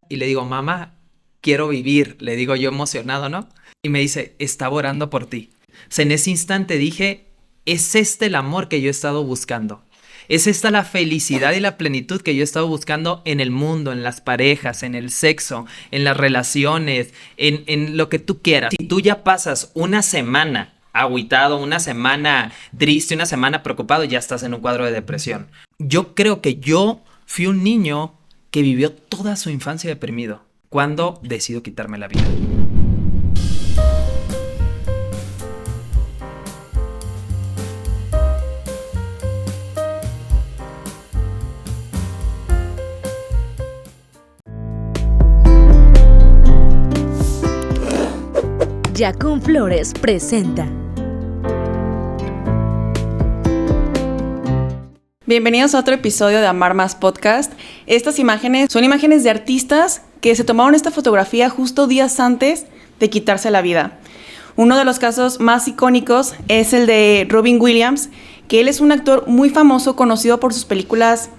y le digo, mamá, quiero vivir, le digo yo emocionado, ¿no? Y me dice, estaba orando por ti. O sea, en ese instante dije, es este el amor que yo he estado buscando. Es esta la felicidad y la plenitud que yo he estado buscando en el mundo, en las parejas, en el sexo, en las relaciones, en lo que tú quieras. Si tú ya pasas una semana agüitado, una semana triste, una semana preocupado, ya estás en un cuadro de depresión. Yo creo que yo fui un niño que vivió toda su infancia deprimido cuando decido quitarme la vida. Jacún Flores presenta. Bienvenidos a otro episodio de Amar Más Podcast. Estas imágenes son imágenes de artistas que se tomaron esta fotografía justo días antes de quitarse la vida. Uno de los casos más icónicos es el de Robin Williams, que él es un actor muy famoso, conocido por sus películas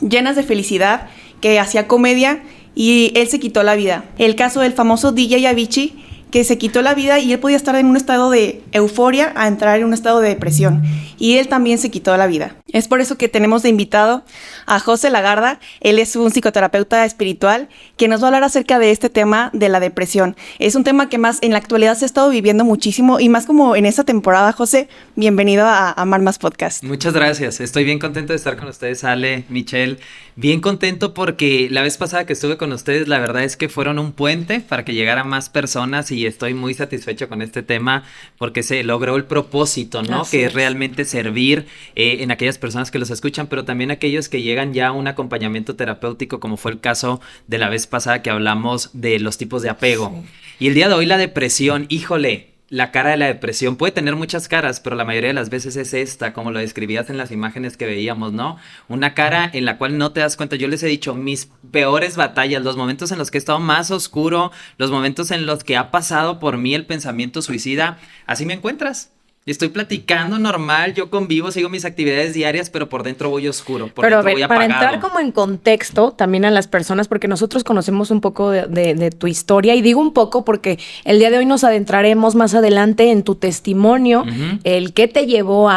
llenas de felicidad, que hacía comedia y él se quitó la vida. El caso del famoso DJ Avicii, que se quitó la vida y él podía estar en un estado de euforia a entrar en un estado de depresión. Y él también se quitó la vida. Es por eso que tenemos de invitado a José Lagarda. Él es un psicoterapeuta espiritual que nos va a hablar acerca de este tema de la depresión. Es un tema que más en la actualidad se ha estado viviendo muchísimo y más como en esta temporada. José, bienvenido a Amar Más Podcast. Muchas gracias. Estoy bien contento de estar con ustedes, Ale, Michelle. Bien contento porque la vez pasada que estuve con ustedes, la verdad es que fueron un puente para que llegaran más personas y estoy muy satisfecho con este tema porque se logró el propósito, ¿no? Así que es. es realmente servir en aquellas personas que los escuchan, pero también aquellos que llegan ya a un acompañamiento terapéutico, como fue el caso de la vez pasada que hablamos de los tipos de apego. Sí. Y el día de hoy la depresión, híjole. La cara de la depresión puede tener muchas caras, pero la mayoría de las veces es esta, como lo describías en las imágenes que veíamos, ¿no? Una cara en la cual no te das cuenta. Yo les he dicho, mis peores batallas, los momentos en los que he estado más oscuro, los momentos en los que ha pasado por mí el pensamiento suicida, así me encuentras. Estoy platicando normal, yo convivo, sigo mis actividades diarias, pero por dentro voy oscuro, por Pero a dentro ver, voy para apagado. entrar como en contexto también a las personas, porque nosotros conocemos un poco de tu historia, y digo un poco porque el día de hoy nos adentraremos más adelante en tu testimonio, el que te llevó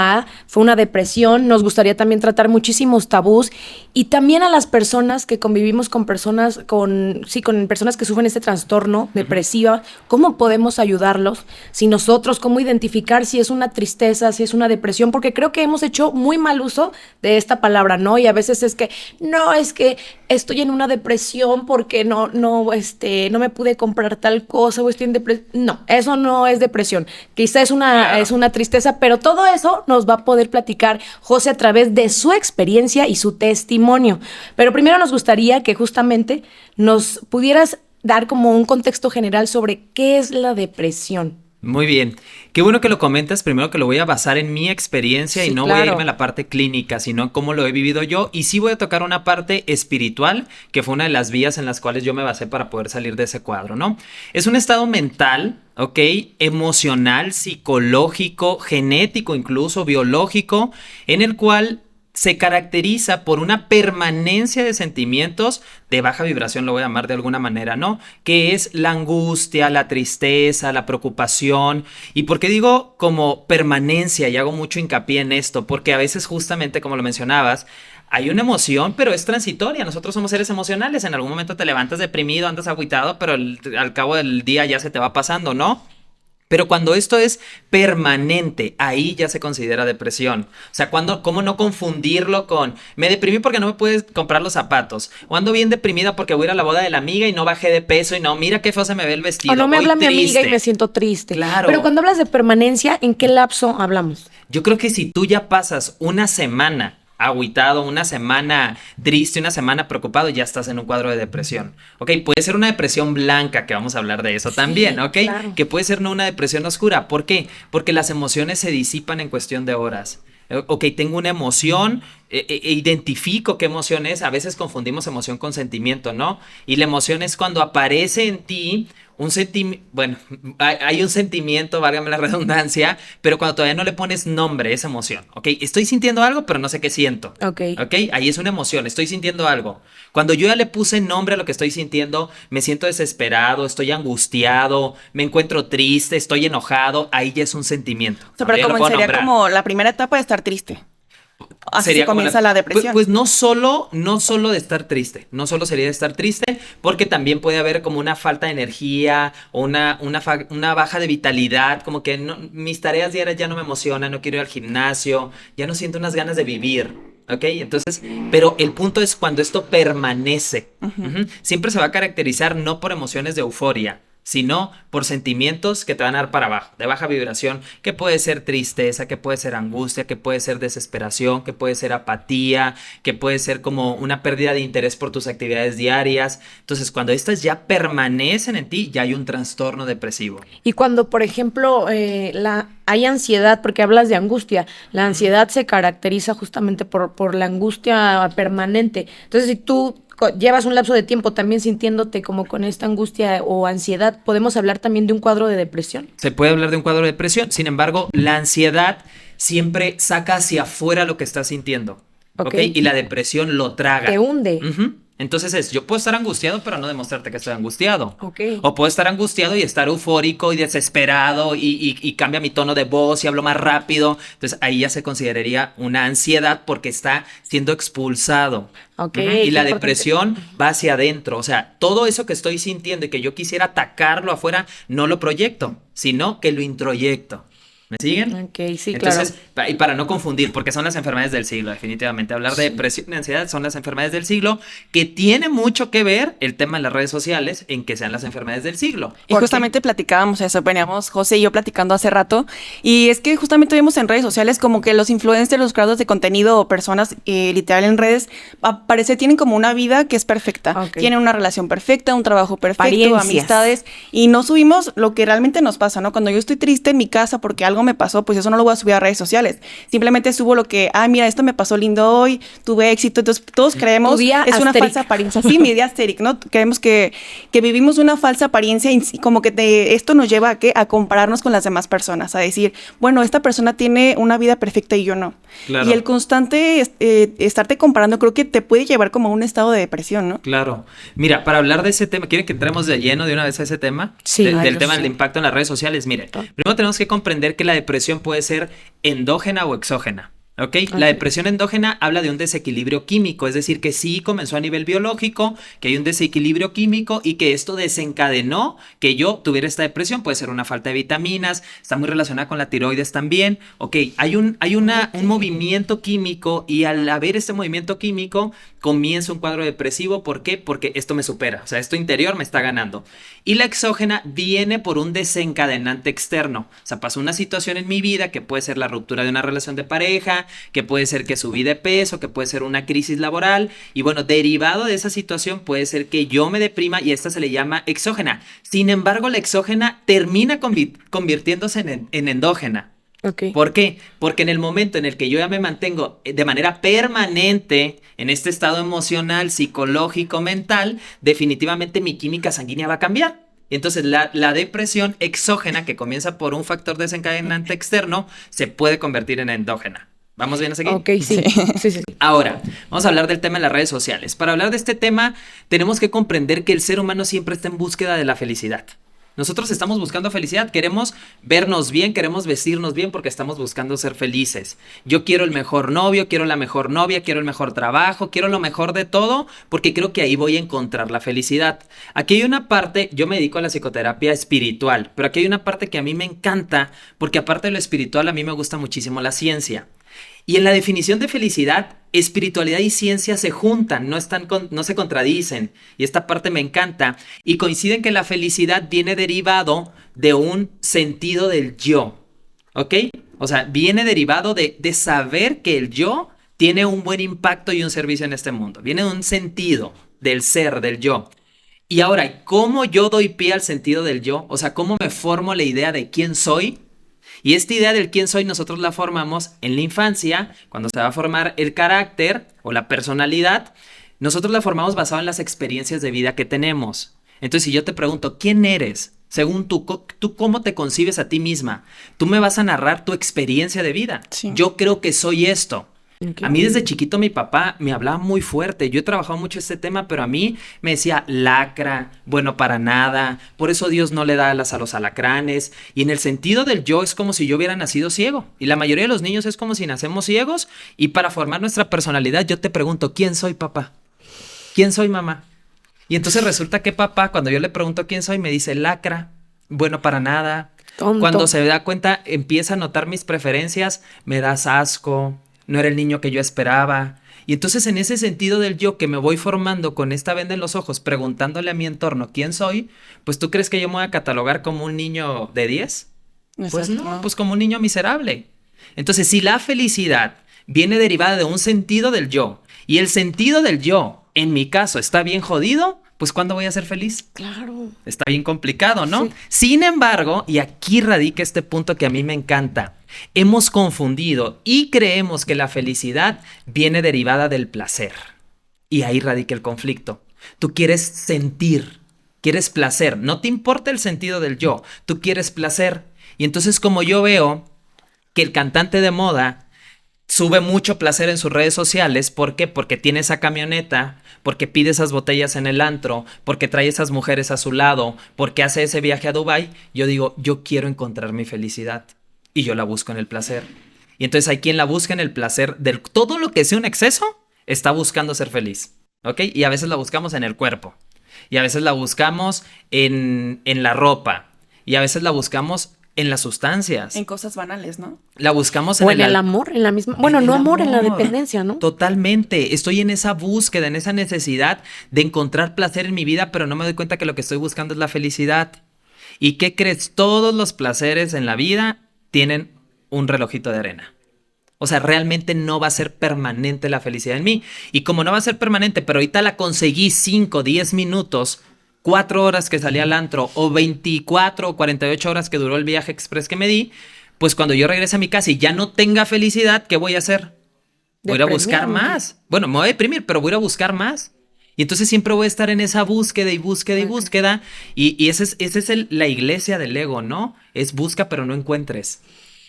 fue una depresión. Nos gustaría también tratar muchísimos tabús y también a las personas que convivimos con personas con personas que sufren este trastorno depresiva, cómo podemos ayudarlos, si nosotros, cómo identificar si es una tristeza, si es una depresión, porque creo que hemos hecho muy mal uso de esta palabra, ¿no? Y a veces es que estoy en una depresión porque no me pude comprar tal cosa o estoy en depresión. No, eso no es depresión. Quizá es una tristeza, pero todo eso nos va a poder platicar José a través de su experiencia y su testimonio. Pero primero nos gustaría que justamente nos pudieras dar como un contexto general sobre qué es la depresión. Muy bien, qué bueno que lo comentas. Primero que lo voy a basar en mi experiencia y no voy a irme a la parte clínica, sino en cómo lo he vivido yo, y sí voy a tocar una parte espiritual, que fue una de las vías en las cuales yo me basé para poder salir de ese cuadro, ¿no? Es un estado mental, ¿ok? Emocional, psicológico, genético, incluso biológico, en el cual se caracteriza por una permanencia de sentimientos de baja vibración, lo voy a llamar de alguna manera, ¿no? Que es la angustia, la tristeza, la preocupación. ¿Y por qué digo como permanencia? Y hago mucho hincapié en esto, porque a veces justamente como lo mencionabas, hay una emoción, pero es transitoria. Nosotros somos seres emocionales. En algún momento te levantas deprimido, andas agüitado, pero al cabo del día ya se te va pasando, ¿no? Pero cuando esto es permanente, ahí ya se considera depresión. O sea, ¿cómo no confundirlo con me deprimí porque no me puedes comprar los zapatos? O ando bien deprimida porque voy a ir a la boda de la amiga y no bajé de peso y no, mira qué feo se me ve el vestido. O no me Voy habla mi triste. amiga y me siento triste. Claro. Pero cuando hablas de permanencia, ¿en qué lapso hablamos? Yo creo que si tú ya pasas una semana agüitado, una semana triste, una semana preocupado, ya estás en un cuadro de depresión. Ok, puede ser una depresión blanca, que vamos a hablar de eso también, ¿ok? Claro. Que puede ser no una depresión oscura. ¿Por qué? Porque las emociones se disipan en cuestión de horas. Ok, tengo una emoción, identifico qué emoción es. A veces confundimos emoción con sentimiento, ¿no? Y la emoción es cuando aparece en ti bueno, hay un sentimiento, válgame la redundancia, pero cuando todavía no le pones nombre a esa emoción, ¿ok? Estoy sintiendo algo, pero no sé qué siento. Ok. ¿Ok? Ahí es una emoción, estoy sintiendo algo. Cuando yo ya le puse nombre a lo que estoy sintiendo, me siento desesperado, estoy angustiado, me encuentro triste, estoy enojado, ahí ya es un sentimiento. O sea, pero Ahora ya lo como puedo sería nombrar. como la primera etapa de estar triste. Así Sería se como comienza la depresión. Pues no solo de estar triste, no solo sería de estar triste, porque también puede haber como una falta de energía o una baja de vitalidad, como que mis tareas diarias ya no me emocionan, no quiero ir al gimnasio, ya no siento unas ganas de vivir, ¿ok? Entonces, pero el punto es cuando esto permanece. Ujú. Siempre se va a caracterizar no por emociones de euforia, sino por sentimientos que te van a dar para abajo, de baja vibración, que puede ser tristeza, que puede ser angustia, que puede ser desesperación, que puede ser apatía, que puede ser como una pérdida de interés por tus actividades diarias. Entonces, cuando estas ya permanecen en ti, ya hay un trastorno depresivo. Y cuando, por ejemplo, hay ansiedad, porque hablas de angustia, la ansiedad se caracteriza justamente por la angustia permanente. Entonces, si tú llevas un lapso de tiempo también sintiéndote como con esta angustia o ansiedad, ¿podemos hablar también de un cuadro de depresión? Se puede hablar de un cuadro de depresión, sin embargo, la ansiedad siempre saca hacia afuera lo que estás sintiendo, ¿ok? Y la depresión lo traga. Te hunde. Ujú. Entonces yo puedo estar angustiado, pero no demostrarte que estoy angustiado. Ok. O puedo estar angustiado y estar eufórico y desesperado y cambia mi tono de voz y hablo más rápido. Entonces ahí ya se consideraría una ansiedad porque está siendo expulsado. Ok, Ujú. qué Y la importante. depresión va hacia adentro. O sea, todo eso que estoy sintiendo y que yo quisiera atacarlo afuera, no lo proyecto, sino que lo introyecto. ¿Me siguen? Ok, sí, Entonces, claro. y para no confundir, porque son las enfermedades del siglo, definitivamente. Hablar de depresión y ansiedad son las enfermedades del siglo, que tiene mucho que ver el tema de las redes sociales en que sean las enfermedades del siglo. Y justamente platicábamos eso, veníamos José y yo platicando hace rato, y es que justamente vemos en redes sociales como que los influencers, los creadores de contenido o personas literal en redes, parece tienen como una vida que es perfecta, Ok. tienen una relación perfecta, un trabajo perfecto, Apariencias. amistades, y no subimos lo que realmente nos pasa, ¿no? Cuando yo estoy triste en mi casa porque algo me pasó, pues eso no lo voy a subir a redes sociales, simplemente subo lo que, mira, esto me pasó lindo hoy, tuve éxito, entonces todos creemos, Tu día es una asteric. falsa apariencia, sí, mi día asteric, ¿no? Creemos que vivimos una falsa apariencia y como que esto nos lleva a compararnos con las demás personas, a decir, bueno, esta persona tiene una vida perfecta y yo no. Claro. Y el constante estarte comparando creo que te puede llevar como a un estado de depresión, ¿no? Claro. Mira, para hablar de ese tema, ¿quieren que entremos de lleno de una vez a ese tema? Sí. Del Yo tema sí. del impacto en las redes sociales. Mire, primero tenemos que comprender que la depresión puede ser endógena o exógena. ¿Ok? La depresión endógena habla de un desequilibrio químico, es decir, que sí comenzó a nivel biológico, que hay un desequilibrio químico y que esto desencadenó que yo tuviera esta depresión. Puede ser una falta de vitaminas, está muy relacionada con la tiroides también. Ok, hay un movimiento químico y al haber este movimiento químico comienza un cuadro depresivo. ¿Por qué? Porque esto me supera, o sea, esto interior me está ganando. Y la exógena viene por un desencadenante externo, o sea, pasó una situación en mi vida que puede ser la ruptura de una relación de pareja, que puede ser que subí de peso, que puede ser una crisis laboral y bueno, derivado de esa situación puede ser que yo me deprima y esta se le llama exógena. Sin embargo, la exógena termina convirtiéndose en endógena. Ok. ¿Por qué? Porque en el momento en el que yo ya me mantengo de manera permanente en este estado emocional, psicológico, mental, definitivamente mi química sanguínea va a cambiar. Y entonces la depresión exógena, que comienza por un factor desencadenante externo, se puede convertir en endógena. ¿Vamos bien a seguir? Ok, sí. Sí. Ahora, vamos a hablar del tema de las redes sociales. Para hablar de este tema, tenemos que comprender que el ser humano siempre está en búsqueda de la felicidad. Nosotros estamos buscando felicidad, queremos vernos bien, queremos vestirnos bien porque estamos buscando ser felices. Yo quiero el mejor novio, quiero la mejor novia, quiero el mejor trabajo, quiero lo mejor de todo porque creo que ahí voy a encontrar la felicidad. Aquí hay una parte, yo me dedico a la psicoterapia espiritual, pero aquí hay una parte que a mí me encanta porque aparte de lo espiritual a mí me gusta muchísimo la ciencia. Y en la definición de felicidad, espiritualidad y ciencia se juntan, no se contradicen. Y esta parte me encanta. Y coinciden que la felicidad viene derivado de un sentido del yo. ¿Ok? O sea, viene derivado de saber que el yo tiene un buen impacto y un servicio en este mundo. Viene de un sentido del ser, del yo. Y ahora, ¿cómo yo doy pie al sentido del yo? O sea, ¿cómo me formo la idea de quién soy? Y esta idea del quién soy nosotros la formamos en la infancia, cuando se va a formar el carácter o la personalidad, nosotros la formamos basado en las experiencias de vida que tenemos. Entonces, si yo te pregunto, ¿quién eres? Según tú cómo te concibes a ti misma, tú me vas a narrar tu experiencia de vida. Sí. Yo creo que soy esto. Okay. A mí desde chiquito mi papá me hablaba muy fuerte. Yo he trabajado mucho este tema, pero a mí me decía lacra, bueno para nada, por eso Dios no le da alas a los alacranes. Y en el sentido del yo es como si yo hubiera nacido ciego. Y la mayoría de los niños es como si nacemos ciegos. Y para formar nuestra personalidad yo te pregunto, ¿quién soy papá? ¿Quién soy mamá? Y entonces resulta que papá, cuando yo le pregunto quién soy, me dice lacra, bueno para nada. Tonto. Cuando se da cuenta, empieza a notar mis preferencias, me das asco. No era el niño que yo esperaba. Y entonces en ese sentido del yo que me voy formando con esta venda en los ojos, preguntándole a mi entorno quién soy, pues ¿tú crees que yo me voy a catalogar como un niño de 10? Pues no, pues como un niño miserable. Entonces si la felicidad viene derivada de un sentido del yo, y el sentido del yo, en mi caso, está bien jodido, pues ¿cuándo voy a ser feliz? Claro. Está bien complicado, ¿no? Sí. Sin embargo, y aquí radica este punto que a mí me encanta, hemos confundido y creemos que la felicidad viene derivada del placer. Y ahí radica el conflicto. Tú quieres sentir, quieres placer, no te importa el sentido del yo, tú quieres placer. Y entonces como yo veo que el cantante de moda sube mucho placer en sus redes sociales, ¿por qué? Porque tiene esa camioneta, porque pide esas botellas en el antro, porque trae esas mujeres a su lado, porque hace ese viaje a Dubái. Yo digo, yo quiero encontrar mi felicidad y yo la busco en el placer. Y entonces hay quien la busca en el placer de todo lo que sea un exceso, está buscando ser feliz, ¿ok? Y a veces la buscamos en el cuerpo, y a veces la buscamos en la ropa, y a veces la buscamos en las sustancias. En cosas banales, ¿no? La buscamos O en el amor, en la misma... Bueno, no amor, en la dependencia, ¿no? Totalmente. Estoy en esa búsqueda, en esa necesidad de encontrar placer en mi vida, pero no me doy cuenta que lo que estoy buscando es la felicidad. ¿Y qué crees? Todos los placeres en la vida tienen un relojito de arena. O sea, realmente no va a ser permanente la felicidad en mí. Y como no va a ser permanente, pero ahorita la conseguí 5, 10 minutos... 4 horas que salí al antro o 24 o 48 horas que duró el viaje express que me di, pues cuando yo regrese a mi casa y ya no tenga felicidad, ¿qué voy a hacer? Voy a ir a buscar más. Bueno, me voy a deprimir, pero voy a ir a buscar más. Y entonces siempre voy a estar en esa búsqueda y búsqueda y búsqueda. Y esa es la iglesia del ego, ¿no? Es busca pero no encuentres.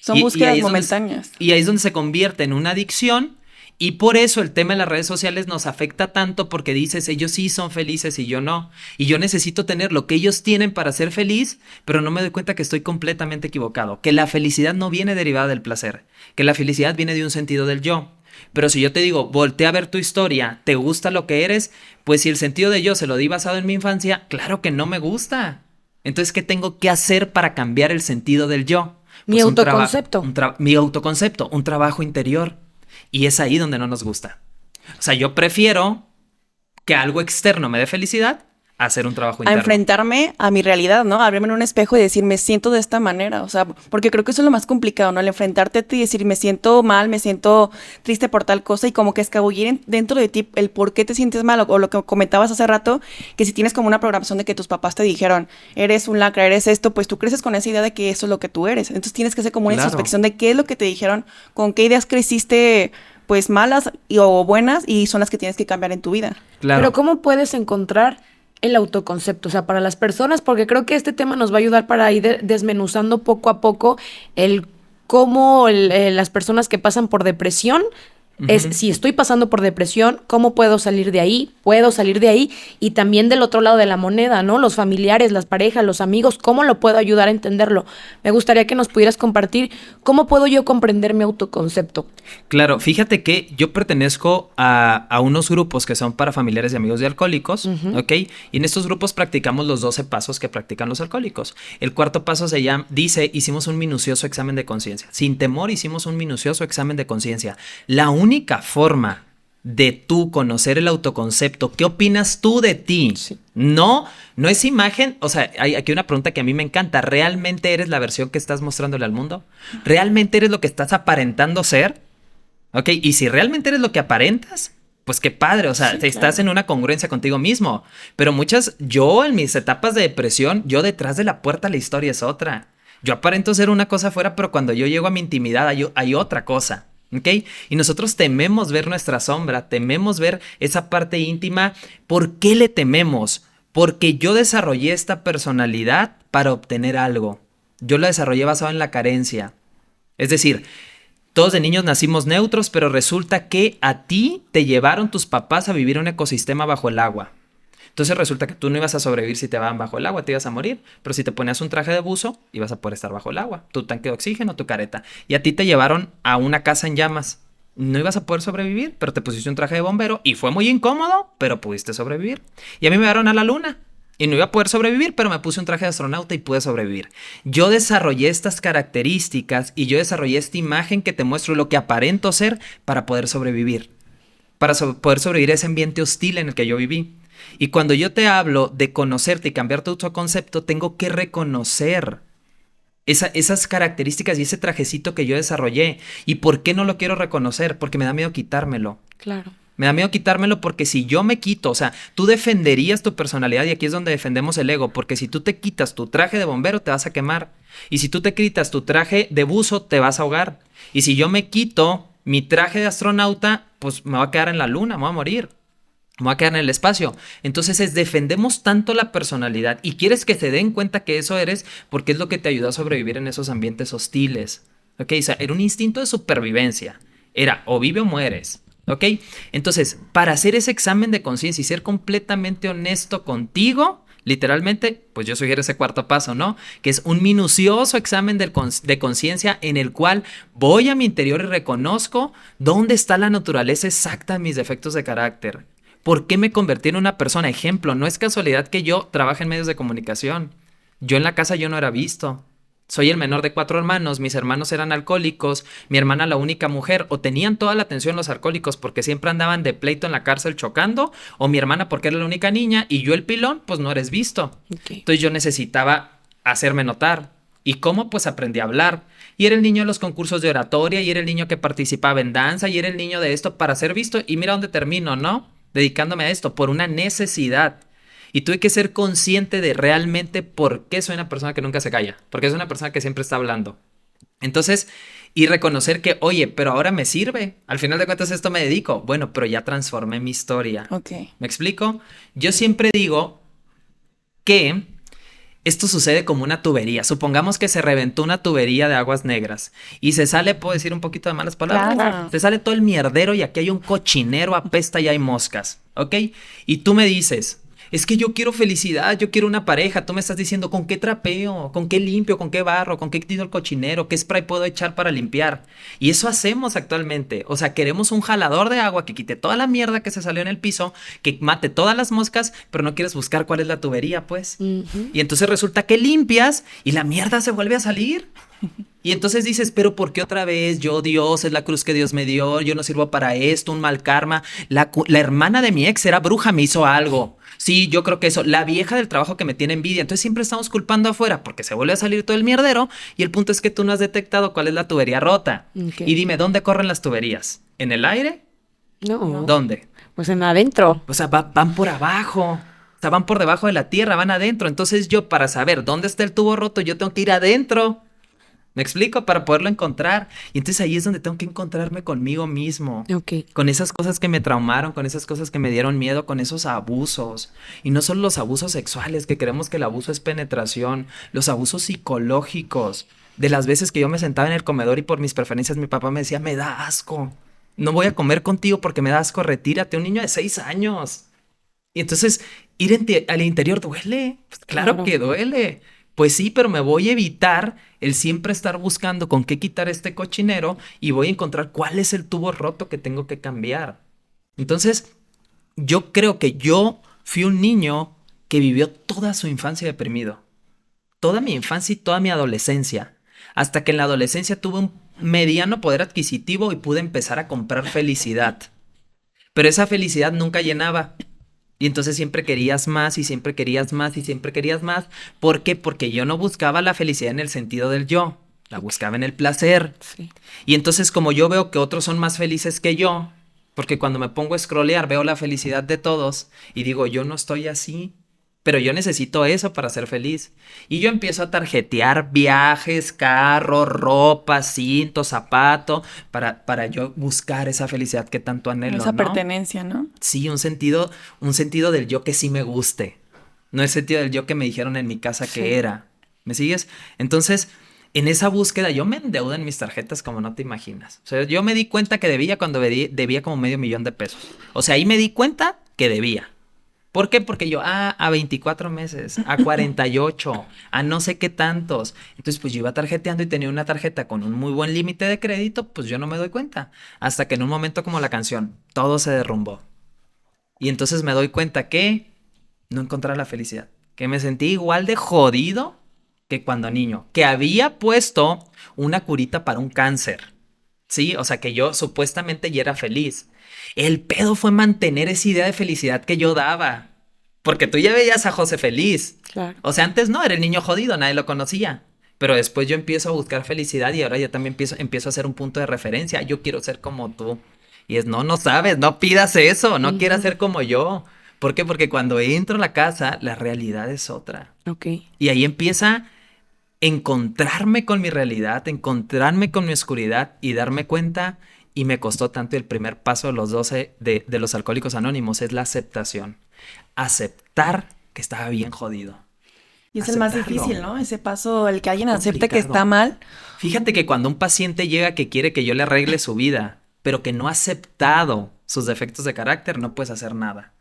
Son búsquedas momentáneas. Y ahí es donde se convierte en una adicción. Y por eso el tema de las redes sociales nos afecta tanto, porque dices, ellos sí son felices y yo no. Y yo necesito tener lo que ellos tienen para ser feliz, pero no me doy cuenta que estoy completamente equivocado. Que la felicidad no viene derivada del placer. Que la felicidad viene de un sentido del yo. Pero si yo te digo, voltea a ver tu historia, ¿te gusta lo que eres? Pues si el sentido de yo se lo di basado en mi infancia, claro que no me gusta. Entonces, ¿qué tengo que hacer para cambiar el sentido del yo? Mi autoconcepto. Mi autoconcepto, un trabajo interior. Y es ahí donde no nos gusta. O sea, yo prefiero que algo externo me dé felicidad a hacer un trabajo interno. A enfrentarme a mi realidad, ¿no? A verme en un espejo y decir, me siento de esta manera. O sea, porque creo que eso es lo más complicado, ¿no? El enfrentarte a ti y decir, me siento mal, me siento triste por tal cosa, y como que escabullir dentro de ti el por qué te sientes mal, o lo que comentabas hace rato, que si tienes como una programación de que tus papás te dijeron, eres un lacra, eres esto, pues tú creces con esa idea de que eso es lo que tú eres. Entonces tienes que hacer como una introspección de qué es lo que te dijeron, con qué ideas creciste, pues malas o buenas, y son las que tienes que cambiar en tu vida. Claro. Pero ¿cómo puedes encontrar el autoconcepto? O sea, para las personas, porque creo que este tema nos va a ayudar para ir desmenuzando poco a poco el cómo las personas que pasan por depresión, es si estoy pasando por depresión, ¿cómo puedo salir de ahí? Puedo salir de ahí. Y también del otro lado de la moneda, ¿no? Los familiares, las parejas, los amigos, ¿cómo lo puedo ayudar a entenderlo? Me gustaría que nos pudieras compartir cómo puedo yo comprender mi autoconcepto. Claro, fíjate que yo pertenezco a unos grupos que son para familiares y amigos de alcohólicos, ¿ok? Y en estos grupos practicamos los 12 pasos que practican los alcohólicos. El cuarto paso dice, hicimos un minucioso examen de conciencia. Sin temor hicimos un minucioso examen de conciencia. La única forma de tú conocer el autoconcepto, ¿qué opinas tú de ti? Sí. No es imagen. O sea, hay aquí una pregunta que a mí me encanta. ¿Realmente eres la versión que estás mostrándole al mundo? ¿Realmente eres lo que estás aparentando ser? ¿Ok? Y si realmente eres lo que aparentas, pues qué padre. O sea, sí, estás en una congruencia contigo mismo. Pero yo en mis etapas de depresión, yo detrás de la puerta la historia es otra. Yo aparento ser una cosa afuera, pero cuando yo llego a mi intimidad hay otra cosa. ¿Ok? Y nosotros tememos ver nuestra sombra, tememos ver esa parte íntima. ¿Por qué le tememos? Porque yo desarrollé esta personalidad para obtener algo. Yo la desarrollé basado en la carencia. Es decir, todos de niños nacimos neutros, pero resulta que a ti te llevaron tus papás a vivir en un ecosistema bajo el agua. Entonces resulta que tú no ibas a sobrevivir si te van bajo el agua, te ibas a morir. Pero si te ponías un traje de buzo, ibas a poder estar bajo el agua. Tu tanque de oxígeno, tu careta. Y a ti te llevaron a una casa en llamas. No ibas a poder sobrevivir, pero te pusiste un traje de bombero y fue muy incómodo, pero pudiste sobrevivir. Y a mí me llevaron a la luna y no iba a poder sobrevivir, pero me puse un traje de astronauta y pude sobrevivir. Yo desarrollé estas características y yo desarrollé esta imagen que te muestro lo que aparento ser para poder sobrevivir. Para poder sobrevivir a ese ambiente hostil en el que yo viví. Y cuando yo te hablo de conocerte y cambiar tu autoconcepto, tengo que reconocer esas características y ese trajecito que yo desarrollé. ¿Y por qué no lo quiero reconocer? Porque me da miedo quitármelo. Claro. Me da miedo quitármelo porque si yo me quito, o sea, tú defenderías tu personalidad y aquí es donde defendemos el ego, porque si tú te quitas tu traje de bombero te vas a quemar. Y si tú te quitas tu traje de buzo te vas a ahogar. Y si yo me quito mi traje de astronauta, pues me voy a quedar en la luna, me voy a morir. Me voy a quedar en el espacio. Entonces defendemos tanto la personalidad y quieres que se den cuenta que eso eres porque es lo que te ayuda a sobrevivir en esos ambientes hostiles. ¿Ok? O sea, era un instinto de supervivencia. Era o vive o mueres. ¿Ok? Entonces, para hacer ese examen de conciencia y ser completamente honesto contigo, literalmente, pues yo sugiero ese cuarto paso, ¿no? Que es un minucioso examen de conciencia en el cual voy a mi interior y reconozco dónde está la naturaleza exacta de mis defectos de carácter. ¿Por qué me convertí en una persona? Ejemplo, no es casualidad que yo trabaje en medios de comunicación. Yo en la casa yo no era visto. Soy el menor de 4 hermanos, mis hermanos eran alcohólicos, mi hermana la única mujer, o tenían toda la atención los alcohólicos porque siempre andaban de pleito en la cárcel chocando, o mi hermana porque era la única niña, y yo el pilón, pues no eres visto. Okay. Entonces yo necesitaba hacerme notar. ¿Y cómo? Pues aprendí a hablar. Y era el niño de los concursos de oratoria, y era el niño que participaba en danza, y era el niño de esto para ser visto, y mira dónde termino, ¿no? Dedicándome a esto por una necesidad. Y tuve que ser consciente de realmente por qué soy una persona que nunca se calla. Porque soy una persona que siempre está hablando. Entonces, y reconocer que, oye, pero ahora me sirve. Al final de cuentas esto me dedico. Bueno, pero ya transformé mi historia. Okay. ¿Me explico? Yo siempre digo que esto sucede como una tubería. Supongamos que se reventó una tubería de aguas negras y se sale, ¿puedo decir un poquito de malas palabras? Claro. Se sale todo el mierdero y aquí hay un cochinero, apesta y hay moscas, ¿ok? Y tú me dices, es que yo quiero felicidad, yo quiero una pareja. Tú me estás diciendo, ¿con qué trapeo? ¿Con qué limpio? ¿Con qué barro? ¿Con qué quito el cochinero? ¿Qué spray puedo echar para limpiar? Y eso hacemos actualmente. O sea, queremos un jalador de agua que quite toda la mierda que se salió en el piso, que mate todas las moscas, pero no quieres buscar cuál es la tubería, pues. Uh-huh. Y entonces resulta que limpias y la mierda se vuelve a salir. Y entonces dices, pero ¿por qué otra vez? Yo, Dios, es la cruz que Dios me dio, yo no sirvo para esto, un mal karma. La hermana de mi ex era bruja, me hizo algo. Sí, yo creo que eso, la vieja del trabajo que me tiene envidia. Entonces siempre estamos culpando afuera porque se vuelve a salir todo el mierdero y el punto es que tú no has detectado cuál es la tubería rota. Okay. Y dime, ¿dónde corren las tuberías? ¿En el aire? No. ¿Dónde? Pues en adentro. O sea, van por abajo. O sea, van por debajo de la tierra, van adentro. Entonces yo, para saber dónde está el tubo roto, yo tengo que ir adentro. ¿Me explico? Para poderlo encontrar. Y entonces ahí es donde tengo que encontrarme conmigo mismo. Okay. Con esas cosas que me traumaron, con esas cosas que me dieron miedo, con esos abusos. Y no solo los abusos sexuales, que creemos que el abuso es penetración. Los abusos psicológicos. De las veces que yo me sentaba en el comedor y por mis preferencias mi papá me decía, me da asco. No voy a comer contigo porque me da asco, retírate. Un niño de 6 años. Y entonces ir al interior duele. Pues claro que duele. Pues sí, pero me voy a evitar el siempre estar buscando con qué quitar este cochinero y voy a encontrar cuál es el tubo roto que tengo que cambiar. Entonces, yo creo que yo fui un niño que vivió toda su infancia deprimido. Toda mi infancia y toda mi adolescencia. Hasta que en la adolescencia tuve un mediano poder adquisitivo y pude empezar a comprar felicidad. Pero esa felicidad nunca llenaba. Y entonces siempre querías más y siempre querías más y siempre querías más. ¿Por qué? Porque yo no buscaba la felicidad en el sentido del yo. La buscaba en el placer. Sí. Y entonces como yo veo que otros son más felices que yo, porque cuando me pongo a scrollear veo la felicidad de todos y digo, yo no estoy así, pero yo necesito eso para ser feliz. Y yo empiezo a tarjetear viajes, carro, ropa, cinto, zapato, para yo buscar esa felicidad que tanto anhelo, esa ¿no? pertenencia, ¿no? Sí, un sentido del yo que sí me guste. no ese tío del yo que me dijeron en mi casa que era. ¿Me sigues? Entonces, en esa búsqueda yo me endeudo en mis tarjetas como no te imaginas. O sea, yo me di cuenta que debía cuando debía como $500,000. O sea, ahí me di cuenta que debía. ¿Por qué? Porque yo, a 24 meses, a 48, a no sé qué tantos. Entonces, pues yo iba tarjeteando y tenía una tarjeta con un muy buen límite de crédito, pues yo no me doy cuenta. Hasta que en un momento como la canción, todo se derrumbó. Y entonces me doy cuenta que no encontraba la felicidad. Que me sentí igual de jodido que cuando niño. Que había puesto una curita para un cáncer. Sí, o sea que yo supuestamente ya era feliz. El pedo fue mantener esa idea de felicidad que yo daba. Porque tú ya veías a José feliz. Claro. O sea, antes no, era el niño jodido, nadie lo conocía. Pero después yo empiezo a buscar felicidad y ahora yo también empiezo a ser un punto de referencia. Yo quiero ser como tú. Y es, no sabes, no pidas eso, no quieras ser como yo. ¿Por qué? Porque cuando entro a la casa, la realidad es otra. Ok. Y ahí empieza encontrarme con mi realidad, encontrarme con mi oscuridad y darme cuenta, y me costó tanto el primer paso de los 12 de los Alcohólicos Anónimos, es la aceptación. Aceptar que estaba bien jodido. Y es el más difícil, ¿no? Ese paso, el que alguien acepte que Complicado. está mal. Fíjate que cuando un paciente llega que quiere que yo le arregle su vida, pero que no ha aceptado sus defectos de carácter, no puedes hacer nada.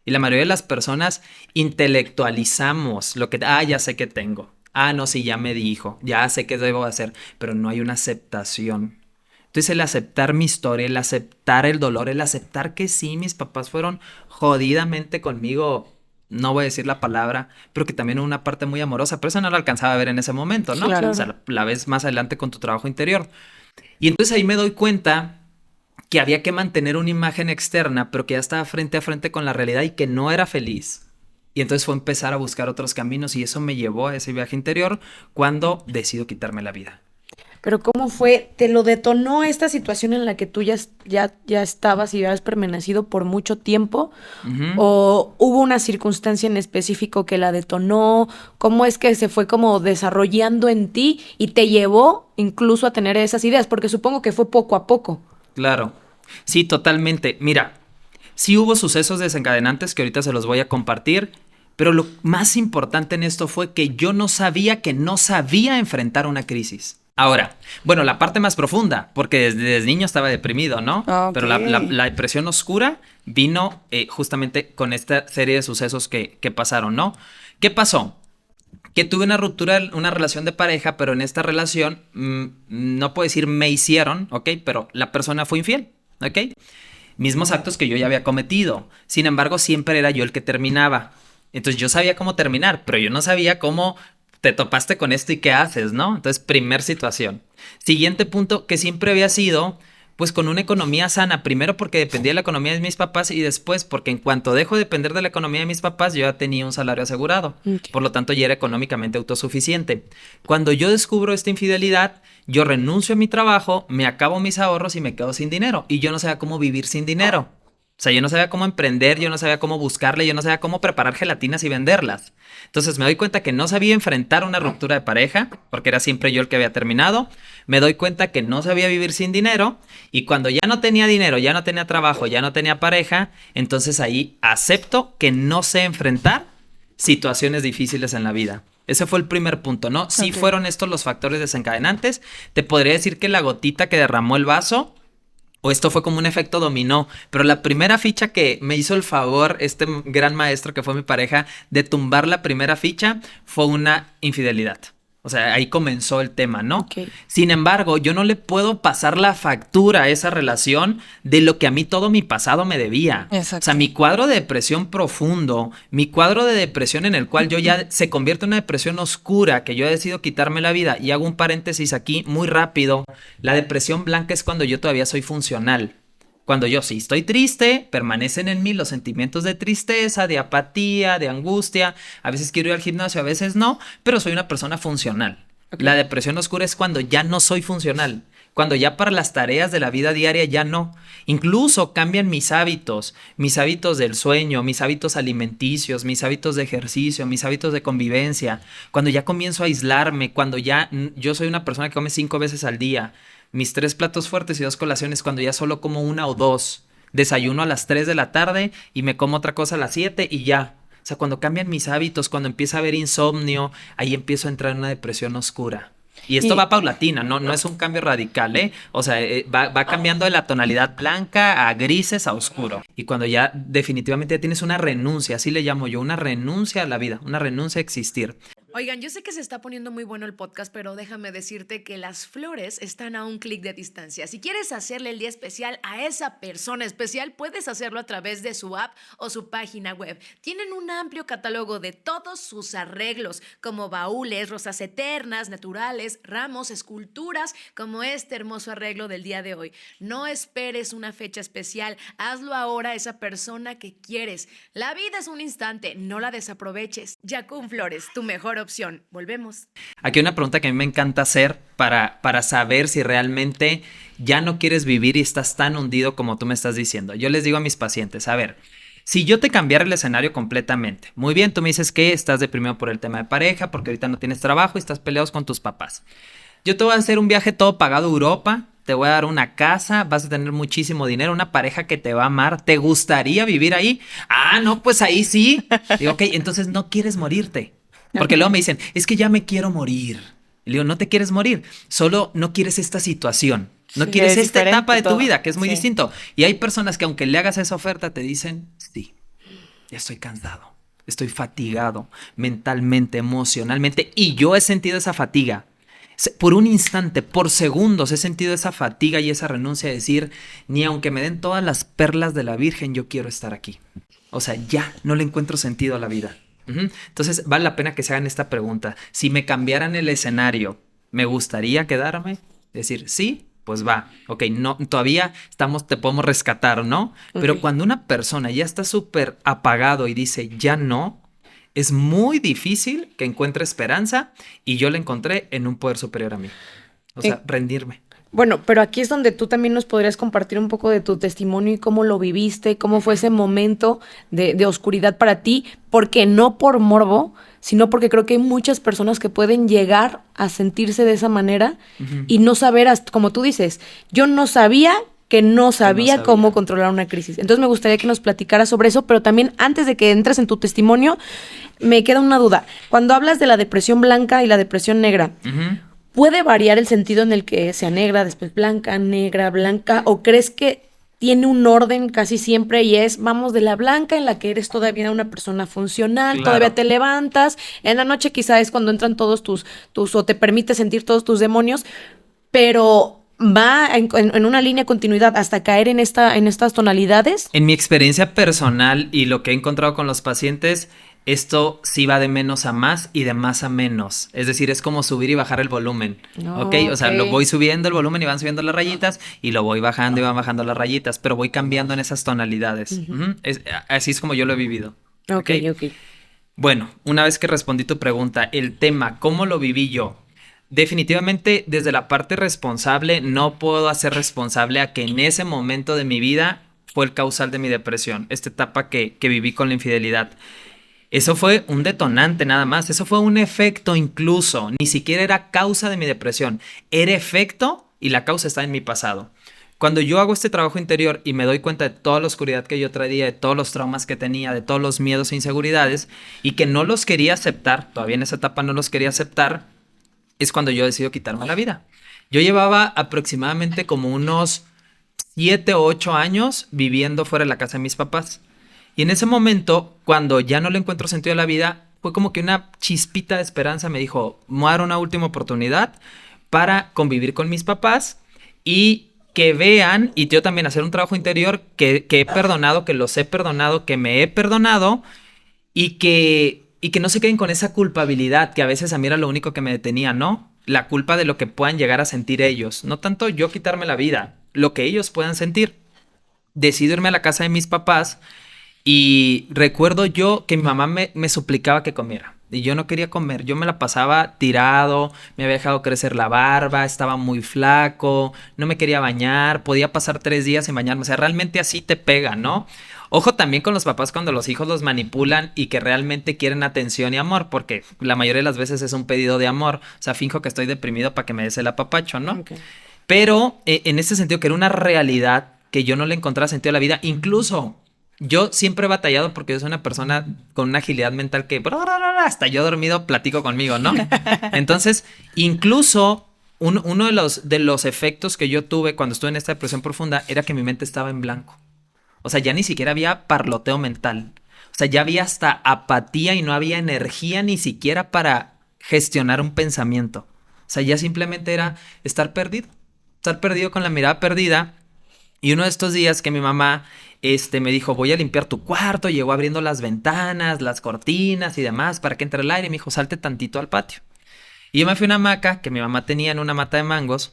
Y la mayoría de las personas intelectualizamos lo que, ya sé que tengo. No, sí, ya me dijo, ya sé qué debo hacer, pero no hay una aceptación. Entonces el aceptar mi historia, el aceptar el dolor, el aceptar que sí, mis papás fueron jodidamente conmigo, no voy a decir la palabra, pero que también una parte muy amorosa, pero eso no lo alcanzaba a ver en ese momento, ¿no? Claro. O sea, la ves más adelante con tu trabajo interior. Y entonces ahí me doy cuenta que había que mantener una imagen externa, pero que ya estaba frente a frente con la realidad y que no era feliz. Y entonces fue empezar a buscar otros caminos y eso me llevó a ese viaje interior cuando decido quitarme la vida. Pero ¿cómo fue? ¿Te lo detonó esta situación en la que tú ya estabas y habías permanecido por mucho tiempo? ¿O hubo una circunstancia en específico que la detonó? ¿Cómo es que se fue como desarrollando en ti y te llevó incluso a tener esas ideas? Porque supongo que fue poco a poco. Claro. Sí, totalmente. Mira, sí hubo sucesos desencadenantes que ahorita se los voy a compartir, pero lo más importante en esto fue que yo no sabía enfrentar una crisis. Ahora, bueno, la parte más profunda, porque desde niño estaba deprimido, ¿no? Okay. Pero la depresión oscura vino justamente con esta serie de sucesos que pasaron, ¿no? ¿Qué pasó? Que tuve una ruptura, una relación de pareja, pero en esta relación, no puedo decir me hicieron, ¿ok? Pero la persona fue infiel, ¿ok? Mismos actos que yo ya había cometido. Sin embargo, siempre era yo el que terminaba. Entonces yo sabía cómo terminar, pero yo no sabía cómo te topaste con esto y qué haces, ¿no? Entonces, primer situación. Siguiente punto, que siempre había sido, pues con una economía sana. Primero porque dependía de la economía de mis papás y después porque en cuanto dejo de depender de la economía de mis papás, yo ya tenía un salario asegurado. Okay. Por lo tanto, ya era económicamente autosuficiente. Cuando yo descubro esta infidelidad, yo renuncio a mi trabajo, me acabo mis ahorros y me quedo sin dinero. Y yo no sabía cómo vivir sin dinero. O sea, yo no sabía cómo emprender, yo no sabía cómo buscarle, yo no sabía cómo preparar gelatinas y venderlas. Entonces me doy cuenta que no sabía enfrentar una ruptura de pareja, porque era siempre yo el que había terminado. Me doy cuenta que no sabía vivir sin dinero, y cuando ya no tenía dinero, ya no tenía trabajo, ya no tenía pareja, entonces ahí acepto que no sé enfrentar situaciones difíciles en la vida. Ese fue el primer punto, ¿no? Okay. Sí fueron estos los factores desencadenantes. Te podría decir que la gotita que derramó el vaso, o esto fue como un efecto dominó, pero la primera ficha que me hizo el favor este gran maestro que fue mi pareja de tumbar la primera ficha fue una infidelidad. O sea, ahí comenzó el tema, ¿no? Okay. Sin embargo, yo no le puedo pasar la factura a esa relación de lo que a mí todo mi pasado me debía. Exacto. O sea, mi cuadro de depresión profundo, mi cuadro de depresión en el cual yo ya se convierte en una depresión oscura, que yo he decidido quitarme la vida. Y hago un paréntesis aquí muy rápido. La depresión blanca es cuando yo todavía soy funcional. Cuando yo sí estoy triste, permanecen en mí los sentimientos de tristeza, de apatía, de angustia. A veces quiero ir al gimnasio, a veces no, pero soy una persona funcional. Okay. La depresión oscura es cuando ya no soy funcional, cuando ya para las tareas de la vida diaria ya no. Incluso cambian mis hábitos del sueño, mis hábitos alimenticios, mis hábitos de ejercicio, mis hábitos de convivencia. Cuando ya comienzo a aislarme, cuando ya yo soy una persona que come 5 veces al día. Mis 3 platos fuertes y 2 colaciones cuando ya solo como 1 o 2. Desayuno a las 3 de la tarde y me como otra cosa a las 7 y ya. O sea, cuando cambian mis hábitos, cuando empieza a haber insomnio, ahí empiezo a entrar en una depresión oscura. Y esto va paulatina, no es un cambio radical, ¿eh? O sea, va cambiando de la tonalidad blanca a grises a oscuro. Y cuando ya definitivamente ya tienes una renuncia, así le llamo yo, una renuncia a la vida, una renuncia a existir. Oigan, yo sé que se está poniendo muy bueno el podcast, pero déjame decirte que las flores están a un clic de distancia. Si quieres hacerle el día especial a esa persona especial, puedes hacerlo a través de su app o su página web. Tienen un amplio catálogo de todos sus arreglos, como baúles, rosas eternas, naturales, ramos, esculturas, como este hermoso arreglo del día de hoy. No esperes una fecha especial, hazlo ahora a esa persona que quieres. La vida es un instante, no la desaproveches. Jacún Flores, tu mejor opción. Volvemos. Aquí hay una pregunta que a mí me encanta hacer para saber si realmente ya no quieres vivir y estás tan hundido como tú me estás diciendo. Yo les digo a mis pacientes, a ver, si yo te cambiara el escenario completamente, muy bien, tú me dices que estás deprimido por el tema de pareja, porque ahorita no tienes trabajo y estás peleados con tus papás. Yo te voy a hacer un viaje todo pagado a Europa, te voy a dar una casa, vas a tener muchísimo dinero, una pareja que te va a amar, ¿te gustaría vivir ahí? Ah, no, pues ahí sí. Digo, ok, entonces no quieres morirte. Porque luego me dicen, es que ya me quiero morir. Y le digo, no te quieres morir, solo no quieres esta situación. No quieres esta etapa de tu vida, que es muy distinto. Y hay personas que aunque le hagas esa oferta te dicen, sí, ya estoy cansado, estoy fatigado mentalmente, emocionalmente. Y yo he sentido esa fatiga. Por un instante, por segundos, he sentido esa fatiga y esa renuncia de decir, ni aunque me den todas las perlas de la Virgen, yo quiero estar aquí. O sea, ya no le encuentro sentido a la vida. Entonces vale la pena que se hagan esta pregunta. Si me cambiaran el escenario, ¿me gustaría quedarme? Decir, sí, pues va. Ok, no, todavía te podemos rescatar, ¿no? Okay. Pero cuando una persona ya está súper apagado y dice, ya no, es muy difícil que encuentre esperanza y yo la encontré en un poder superior a mí. O sea, rendirme. Bueno, pero aquí es donde tú también nos podrías compartir un poco de tu testimonio y cómo lo viviste, cómo fue ese momento de oscuridad para ti, porque no por morbo, sino porque creo que hay muchas personas que pueden llegar a sentirse de esa manera y no saber, como tú dices, yo no sabía que no sabía cómo controlar una crisis. Entonces me gustaría que nos platicaras sobre eso, pero también antes de que entres en tu testimonio, me queda una duda. Cuando hablas de la depresión blanca y la depresión negra, ¿puede variar el sentido en el que sea negra, después blanca, negra, blanca? ¿O crees que tiene un orden casi siempre y es, vamos de la blanca en la que eres todavía una persona funcional, claro, todavía te levantas, en la noche quizá es cuando entran todos tus o te permite sentir todos tus demonios, pero va en una línea de continuidad hasta caer en estas tonalidades? En mi experiencia personal y lo que he encontrado con los pacientes, esto sí va de menos a más y de más a menos. Es decir, es como subir y bajar el volumen. ¿Okay? O sea, lo voy subiendo el volumen y van subiendo las rayitas y lo voy bajando y van bajando las rayitas, pero voy cambiando en esas tonalidades. Así es como yo lo he vivido. Ok. Bueno, una vez que respondí tu pregunta, el tema, ¿cómo lo viví yo? Definitivamente, desde la parte responsable, no puedo hacer responsable a que en ese momento de mi vida fue el causal de mi depresión, esta etapa que viví con la infidelidad. Eso fue un detonante nada más, eso fue un efecto incluso, ni siquiera era causa de mi depresión, era efecto y la causa está en mi pasado. Cuando yo hago este trabajo interior y me doy cuenta de toda la oscuridad que yo traía, de todos los traumas que tenía, de todos los miedos e inseguridades y que no los quería aceptar, todavía en esa etapa no los quería aceptar, es cuando yo decido quitarme la vida. Yo llevaba aproximadamente como unos 7 o 8 años viviendo fuera de la casa de mis papás. Y en ese momento, cuando ya no le encuentro sentido a la vida, fue como que una chispita de esperanza me dijo, me voy a dar una última oportunidad para convivir con mis papás y que vean, y yo también hacer un trabajo interior que he perdonado, que los he perdonado, que me he perdonado y que no se queden con esa culpabilidad que a veces a mí era lo único que me detenía, ¿no? La culpa de lo que puedan llegar a sentir ellos. No tanto yo quitarme la vida, lo que ellos puedan sentir. Decido irme a la casa de mis papás. Y recuerdo yo que mi mamá me suplicaba que comiera y yo no quería comer, yo me la pasaba tirado, me había dejado crecer la barba, estaba muy flaco, no me quería bañar, podía pasar 3 días sin bañarme, o sea, realmente así te pega, ¿no? Ojo también con los papás cuando los hijos los manipulan y que realmente quieren atención y amor, porque la mayoría de las veces es un pedido de amor, o sea, finjo que estoy deprimido para que me des el apapacho, ¿no? Okay. Pero en ese sentido que era una realidad que yo no le encontraba sentido a la vida, incluso yo siempre he batallado porque yo soy una persona con una agilidad mental que hasta yo dormido platico conmigo, ¿no? Entonces, incluso uno de los efectos que yo tuve cuando estuve en esta depresión profunda era que mi mente estaba en blanco. O sea, ya ni siquiera había parloteo mental. O sea, ya había hasta apatía y no había energía ni siquiera para gestionar un pensamiento. O sea, ya simplemente era estar perdido con la mirada perdida. Y uno de estos días que mi mamá me dijo, voy a limpiar tu cuarto, llegó abriendo las ventanas, las cortinas y demás para que entre el aire. Me dijo, salte tantito al patio. Y yo me fui a una hamaca que mi mamá tenía en una mata de mangos.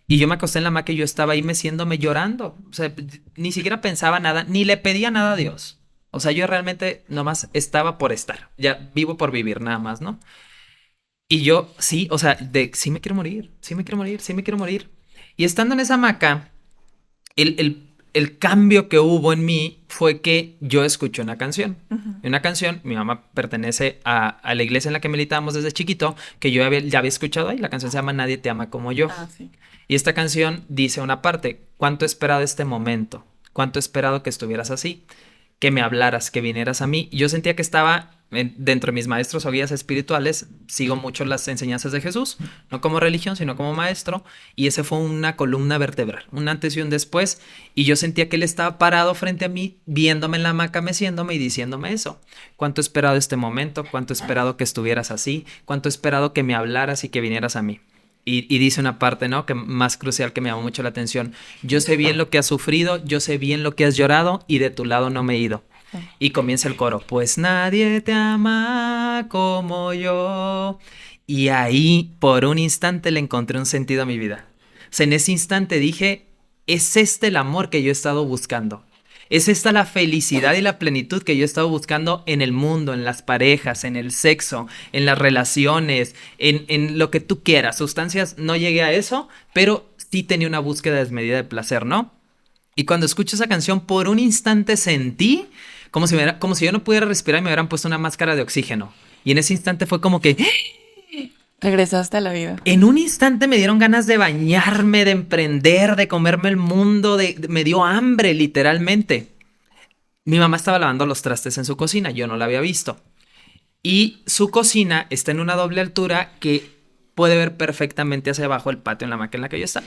Y yo me acosté en la hamaca y yo estaba ahí meciéndome llorando. O sea, ni siquiera pensaba nada, ni le pedía nada a Dios. O sea, yo realmente nomás estaba por estar. Ya vivo por vivir nada más, ¿no? Y yo, sí, o sea, sí me quiero morir, sí me quiero morir, sí me quiero morir. Y estando en esa hamaca, el cambio que hubo en mí fue que yo escuché una canción. Uh-huh. Una canción, mi mamá pertenece a la iglesia en la que militábamos desde chiquito, que yo ya había escuchado ahí. La canción se llama Nadie te ama como yo. Sí. Y esta canción dice una parte, ¿cuánto he esperado este momento? ¿Cuánto he esperado que estuvieras así? Que me hablaras, que vinieras a mí. Y yo sentía que estaba dentro de mis maestros o guías espirituales. Sigo mucho las enseñanzas de Jesús, no como religión, sino como maestro. Y ese fue una columna vertebral, un antes y un después. Y yo sentía que él estaba parado frente a mí, viéndome en la hamaca, meciéndome y diciéndome eso. ¿Cuánto he esperado este momento? ¿Cuánto he esperado que estuvieras así? ¿Cuánto he esperado que me hablaras y que vinieras a mí? Y dice una parte, ¿no? Que más crucial, que me llamó mucho la atención. Yo sé bien lo que has sufrido, yo sé bien lo que has llorado y de tu lado no me he ido. Y comienza el coro. Pues nadie te ama como yo. Y ahí, por un instante, le encontré un sentido a mi vida. O sea, en ese instante dije, es este el amor que yo he estado buscando. Es esta la felicidad y la plenitud que yo he estado buscando en el mundo, en las parejas, en el sexo, en las relaciones, en lo que tú quieras. Sustancias, no llegué a eso, pero sí tenía una búsqueda desmedida de placer, ¿no? Y cuando escucho esa canción, por un instante sentí como si yo no pudiera respirar y me hubieran puesto una máscara de oxígeno. Y en ese instante fue como que... Regresaste a la vida. En un instante me dieron ganas de bañarme, de emprender, de comerme el mundo, me dio hambre, literalmente. Mi mamá estaba lavando los trastes en su cocina, yo no la había visto. Y su cocina está en una doble altura que puede ver perfectamente hacia abajo el patio en la hamaca en la que yo estaba.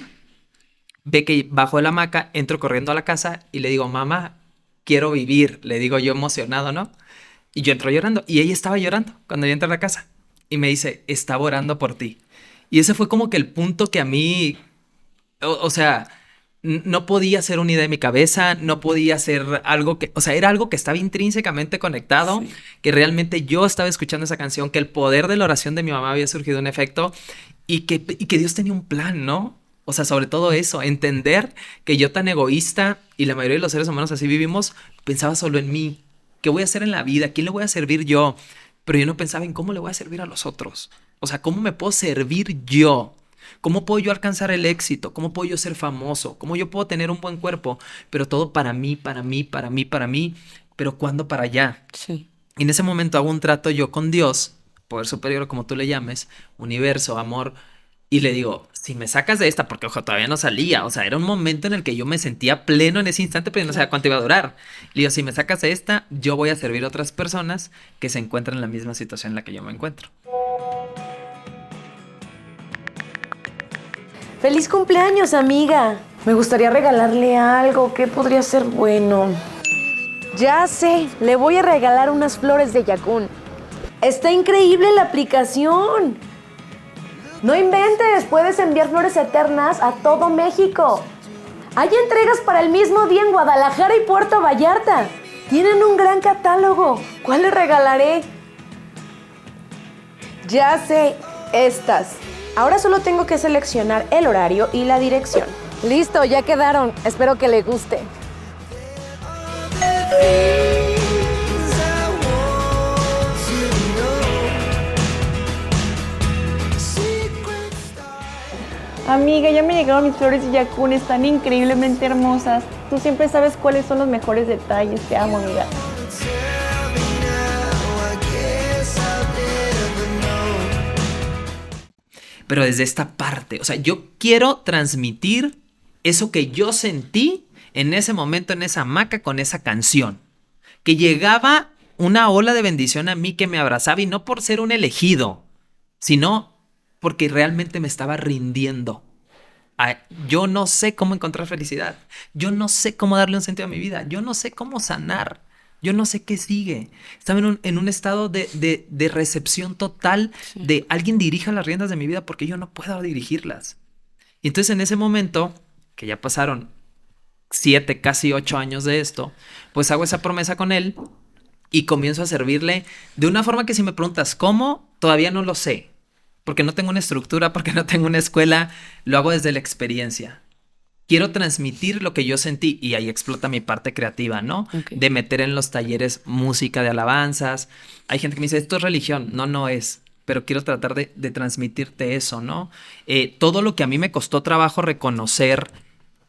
Ve que bajo de la hamaca, entro corriendo a la casa y le digo, mamá, quiero vivir. Le digo yo emocionado, ¿no? Y yo entro llorando. Y ella estaba llorando cuando yo entré a la casa. Y me dice, estaba orando por ti. Y ese fue como que el punto que a mí, o sea, no podía ser una idea de mi cabeza, no podía ser algo que, o sea, era algo que estaba intrínsecamente conectado, sí. Que realmente yo estaba escuchando esa canción, que el poder de la oración de mi mamá había surgido un efecto y que Dios tenía un plan, ¿no? O sea, sobre todo eso, entender que yo tan egoísta, y la mayoría de los seres humanos así vivimos, pensaba solo en mí. ¿Qué voy a hacer en la vida? ¿A quién le voy a servir yo? Pero yo no pensaba en cómo le voy a servir a los otros. O sea, ¿cómo me puedo servir yo? ¿Cómo puedo yo alcanzar el éxito? ¿Cómo puedo yo ser famoso? ¿Cómo yo puedo tener un buen cuerpo? Pero todo para mí, para mí, para mí, para mí. Pero ¿cuándo para allá? Sí. Y en ese momento hago un trato yo con Dios, poder superior, como tú le llames, universo, amor. Y le digo, si me sacas de esta, porque ojo, todavía no salía. O sea, era un momento en el que yo me sentía pleno en ese instante, pero no sabía cuánto iba a durar. Le digo, si me sacas de esta, yo voy a servir a otras personas que se encuentran en la misma situación en la que yo me encuentro. ¡Feliz cumpleaños, amiga! Me gustaría regalarle algo. ¿Qué podría ser bueno? Ya sé, le voy a regalar unas flores de Yakun. ¡Está increíble la aplicación! ¡No inventes! Puedes enviar flores eternas a todo México. Hay entregas para el mismo día en Guadalajara y Puerto Vallarta. Tienen un gran catálogo. ¿Cuál le regalaré? Ya sé, estas. Ahora solo tengo que seleccionar el horario y la dirección. Listo, ya quedaron. Espero que le guste. Amiga, ya me llegaron mis flores de Yakun, están increíblemente hermosas. Tú siempre sabes cuáles son los mejores detalles. Te amo, amiga. Pero desde esta parte, o sea, yo quiero transmitir eso que yo sentí en ese momento, en esa hamaca, con esa canción. que llegaba una ola de bendición a mí que me abrazaba, y no por ser un elegido, sino porque realmente me estaba rindiendo. Yo no sé cómo encontrar felicidad. Yo no sé cómo darle un sentido a mi vida. Yo no sé cómo sanar. Yo no sé qué sigue. Estaba en un estado de recepción total, de alguien dirija las riendas de mi vida porque yo no puedo dirigirlas. Y entonces en ese momento, que ya pasaron 7, casi 8 años de esto, pues hago esa promesa con él y comienzo a servirle de una forma que, si me preguntas cómo, todavía no lo sé. Porque no tengo una estructura, porque no tengo una escuela, lo hago desde la experiencia. Quiero transmitir lo que yo sentí, y ahí explota mi parte creativa, ¿no? Okay. De meter en los talleres música de alabanzas. Hay gente que me dice, esto es religión. No, no es. Pero quiero tratar de transmitirte eso, ¿no? Todo lo que a mí me costó trabajo reconocer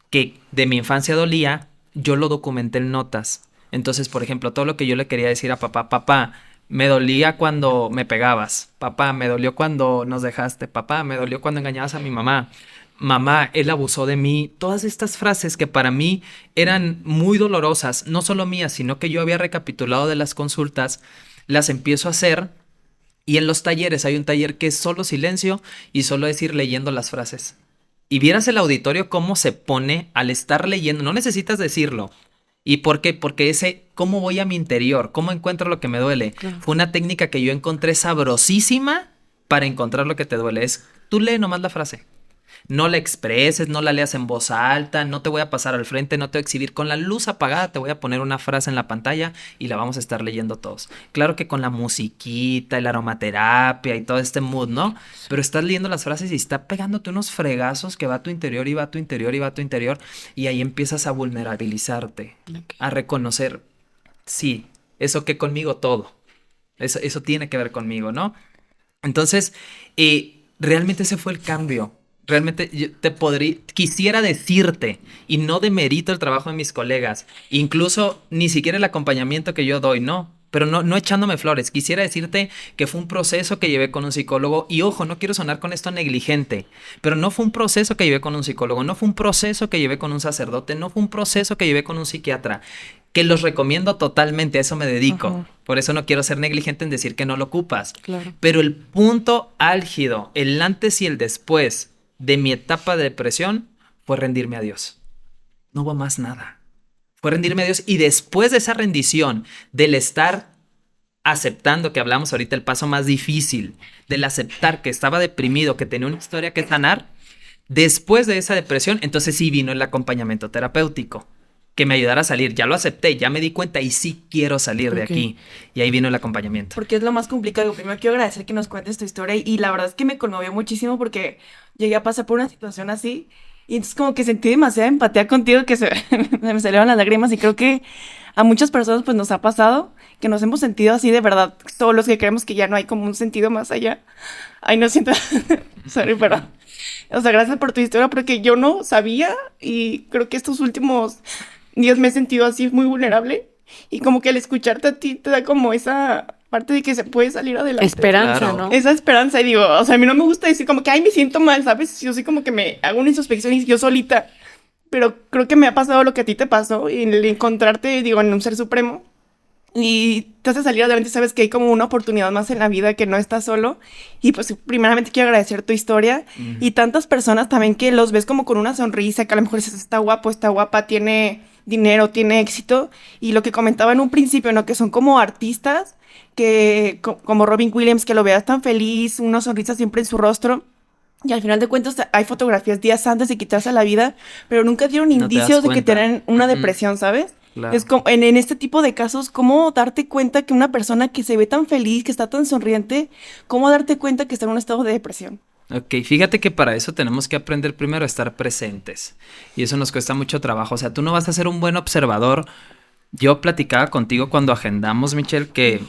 que de mi infancia dolía, yo lo documenté en notas. Entonces, por ejemplo, todo lo que yo le quería decir a papá, me dolía cuando me pegabas. Papá, me dolió cuando nos dejaste. Papá, me dolió cuando engañabas a mi mamá. Mamá, él abusó de mí. Todas estas frases que para mí eran muy dolorosas, no solo mías, sino que yo había recapitulado de las consultas, las empiezo a hacer. Y en los talleres hay un taller que es solo silencio y solo es ir leyendo las frases. Y vieras el auditorio cómo se pone al estar leyendo. No necesitas decirlo. ¿Y por qué? Porque cómo voy a mi interior, cómo encuentro lo que me duele. Claro. Fue una técnica que yo encontré sabrosísima para encontrar lo que te duele. Tú lee nomás la frase. No la expreses, no la leas en voz alta, no te voy a pasar al frente, no te voy a exhibir. Con la luz apagada te voy a poner una frase en la pantalla y la vamos a estar leyendo todos. Claro que con la musiquita y la aromaterapia y todo este mood, ¿no? Sí. Pero estás leyendo las frases y está pegándote unos fregazos que va a tu interior y va a tu interior y va a tu interior, y ahí empiezas a vulnerabilizarte, a reconocer, sí, eso que conmigo todo. Eso tiene que ver conmigo, ¿no? Entonces, realmente ese fue el cambio. Realmente yo quisiera decirte, y no demerito el trabajo de mis colegas, incluso ni siquiera el acompañamiento que yo doy, no, pero no echándome flores. Quisiera decirte que fue un proceso que llevé con un psicólogo, y ojo, no quiero sonar con esto negligente, pero no fue un proceso que llevé con un psicólogo, no fue un proceso que llevé con un sacerdote, no fue un proceso que llevé con un psiquiatra, que los recomiendo totalmente, a eso me dedico. Uh-huh. Por eso no quiero ser negligente en decir que no lo ocupas. Claro. Pero el punto álgido, el antes y el después de mi etapa de depresión fue rendirme a Dios. No hubo más nada. Fue rendirme a Dios, y después de esa rendición, del estar aceptando, que hablamos ahorita, el paso más difícil, del aceptar que estaba deprimido, que tenía una historia que sanar, después de esa depresión, entonces sí vino el acompañamiento terapéutico, que me ayudara a salir. Ya lo acepté, ya me di cuenta y sí quiero salir de aquí. Y ahí vino el acompañamiento. Porque es lo más complicado. Primero quiero agradecer que nos cuentes tu historia, y la verdad es que me conmovió muchísimo porque llegué a pasar por una situación así, y entonces como que sentí demasiada empatía contigo, que se me salieron las lágrimas, y creo que a muchas personas pues nos ha pasado que nos hemos sentido así de verdad, todos los que creemos que ya no hay como un sentido más allá. Ay, no siento, sorry, pero, o sea, gracias por tu historia, porque yo no sabía, y creo que estos últimos días me he sentido así muy vulnerable, y como que al escucharte a ti te da como esa parte de que se puede salir adelante. Esperanza, claro, ¿no? Esa esperanza, y digo, o sea, a mí no me gusta decir como que, ay, me siento mal, ¿sabes? Yo sí como que me hago una introspección y yo solita, pero creo que me ha pasado lo que a ti te pasó, y el encontrarte, digo, en un ser supremo, y te hace salir adelante, sabes que hay como una oportunidad más en la vida, que no estás solo. Y pues primeramente quiero agradecer tu historia, y tantas personas también que los ves como con una sonrisa, que a lo mejor dices, está guapo, está guapa, tiene dinero, tiene éxito, y lo que comentaba en un principio, ¿no? Que son como artistas, que como Robin Williams, que lo veas tan feliz, una sonrisa siempre en su rostro, y al final de cuentas hay fotografías días antes de quitarse la vida, pero nunca dieron indicios de que tienen una depresión, ¿sabes? Claro. Es como, en este tipo de casos, ¿cómo darte cuenta que una persona que se ve tan feliz, que está tan sonriente, cómo darte cuenta que está en un estado de depresión? Ok, fíjate que para eso tenemos que aprender primero a estar presentes, y eso nos cuesta mucho trabajo. O sea, tú no vas a ser un buen observador. Yo platicaba contigo cuando agendamos, Michelle, que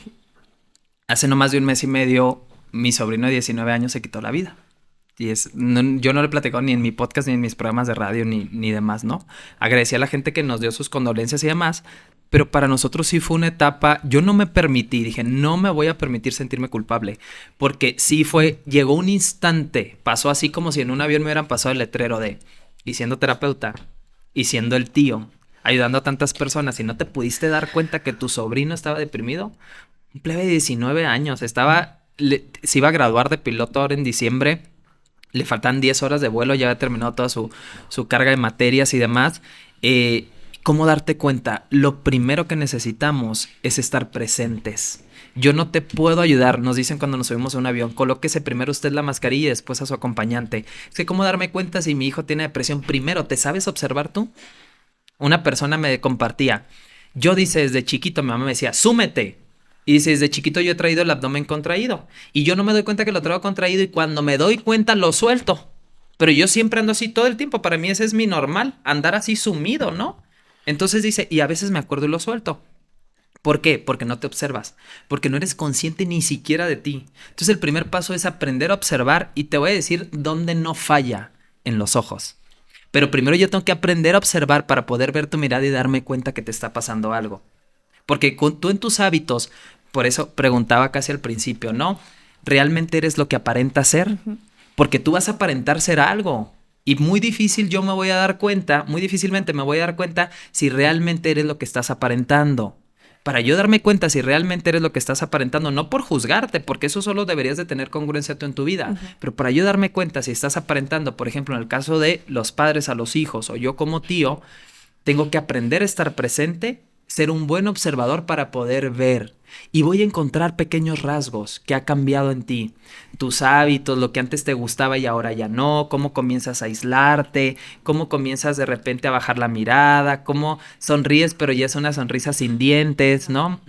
hace no más de 1 mes y medio mi sobrino de 19 años se quitó la vida. Y yo no le he platicado ni en mi podcast, ni en mis programas de radio, ni demás, ¿no? Agradecí a la gente que nos dio sus condolencias y demás, pero para nosotros sí fue una etapa. Yo no me permití, dije, no me voy a permitir sentirme culpable, porque sí llegó un instante, pasó así como si en un avión me hubieran pasado el letrero de, y siendo terapeuta, y siendo el tío, ayudando a tantas personas y no te pudiste dar cuenta que tu sobrino estaba deprimido. Un plebe de 19 años, se iba a graduar de piloto ahora en diciembre, le faltan 10 horas de vuelo, ya había terminado toda su carga de materias y demás. ¿Cómo darte cuenta? Lo primero que necesitamos es estar presentes. Yo no te puedo ayudar, nos dicen cuando nos subimos a un avión, colóquese primero usted la mascarilla y después a su acompañante. Es que ¿cómo darme cuenta si mi hijo tiene depresión? Primero, ¿te sabes observar tú? Una persona me compartía, yo dice desde chiquito, mi mamá me decía, súmete. Y dice, desde chiquito yo he traído el abdomen contraído. Y yo no me doy cuenta que lo traigo contraído y cuando me doy cuenta lo suelto. Pero yo siempre ando así todo el tiempo, para mí ese es mi normal, andar así sumido, ¿no? Entonces dice, y a veces me acuerdo y lo suelto. ¿Por qué? Porque no te observas, porque no eres consciente ni siquiera de ti. Entonces el primer paso es aprender a observar y te voy a decir dónde no falla, en los ojos. Pero primero yo tengo que aprender a observar para poder ver tu mirada y darme cuenta que te está pasando algo. Porque tú en tus hábitos, por eso preguntaba casi al principio, ¿no? ¿Realmente eres lo que aparentas ser? Porque tú vas a aparentar ser algo. Y muy difícilmente me voy a dar cuenta si realmente eres lo que estás aparentando. Para yo darme cuenta si realmente eres lo que estás aparentando, no por juzgarte, porque eso solo deberías de tener congruencia tú en tu vida, pero para yo darme cuenta si estás aparentando, por ejemplo, en el caso de los padres a los hijos o yo como tío, tengo que aprender a estar presente, ser un buen observador para poder ver. Y voy a encontrar pequeños rasgos que ha cambiado en ti. Tus hábitos, lo que antes te gustaba y ahora ya no, cómo comienzas a aislarte, cómo comienzas de repente a bajar la mirada, cómo sonríes pero ya es una sonrisa sin dientes, ¿no?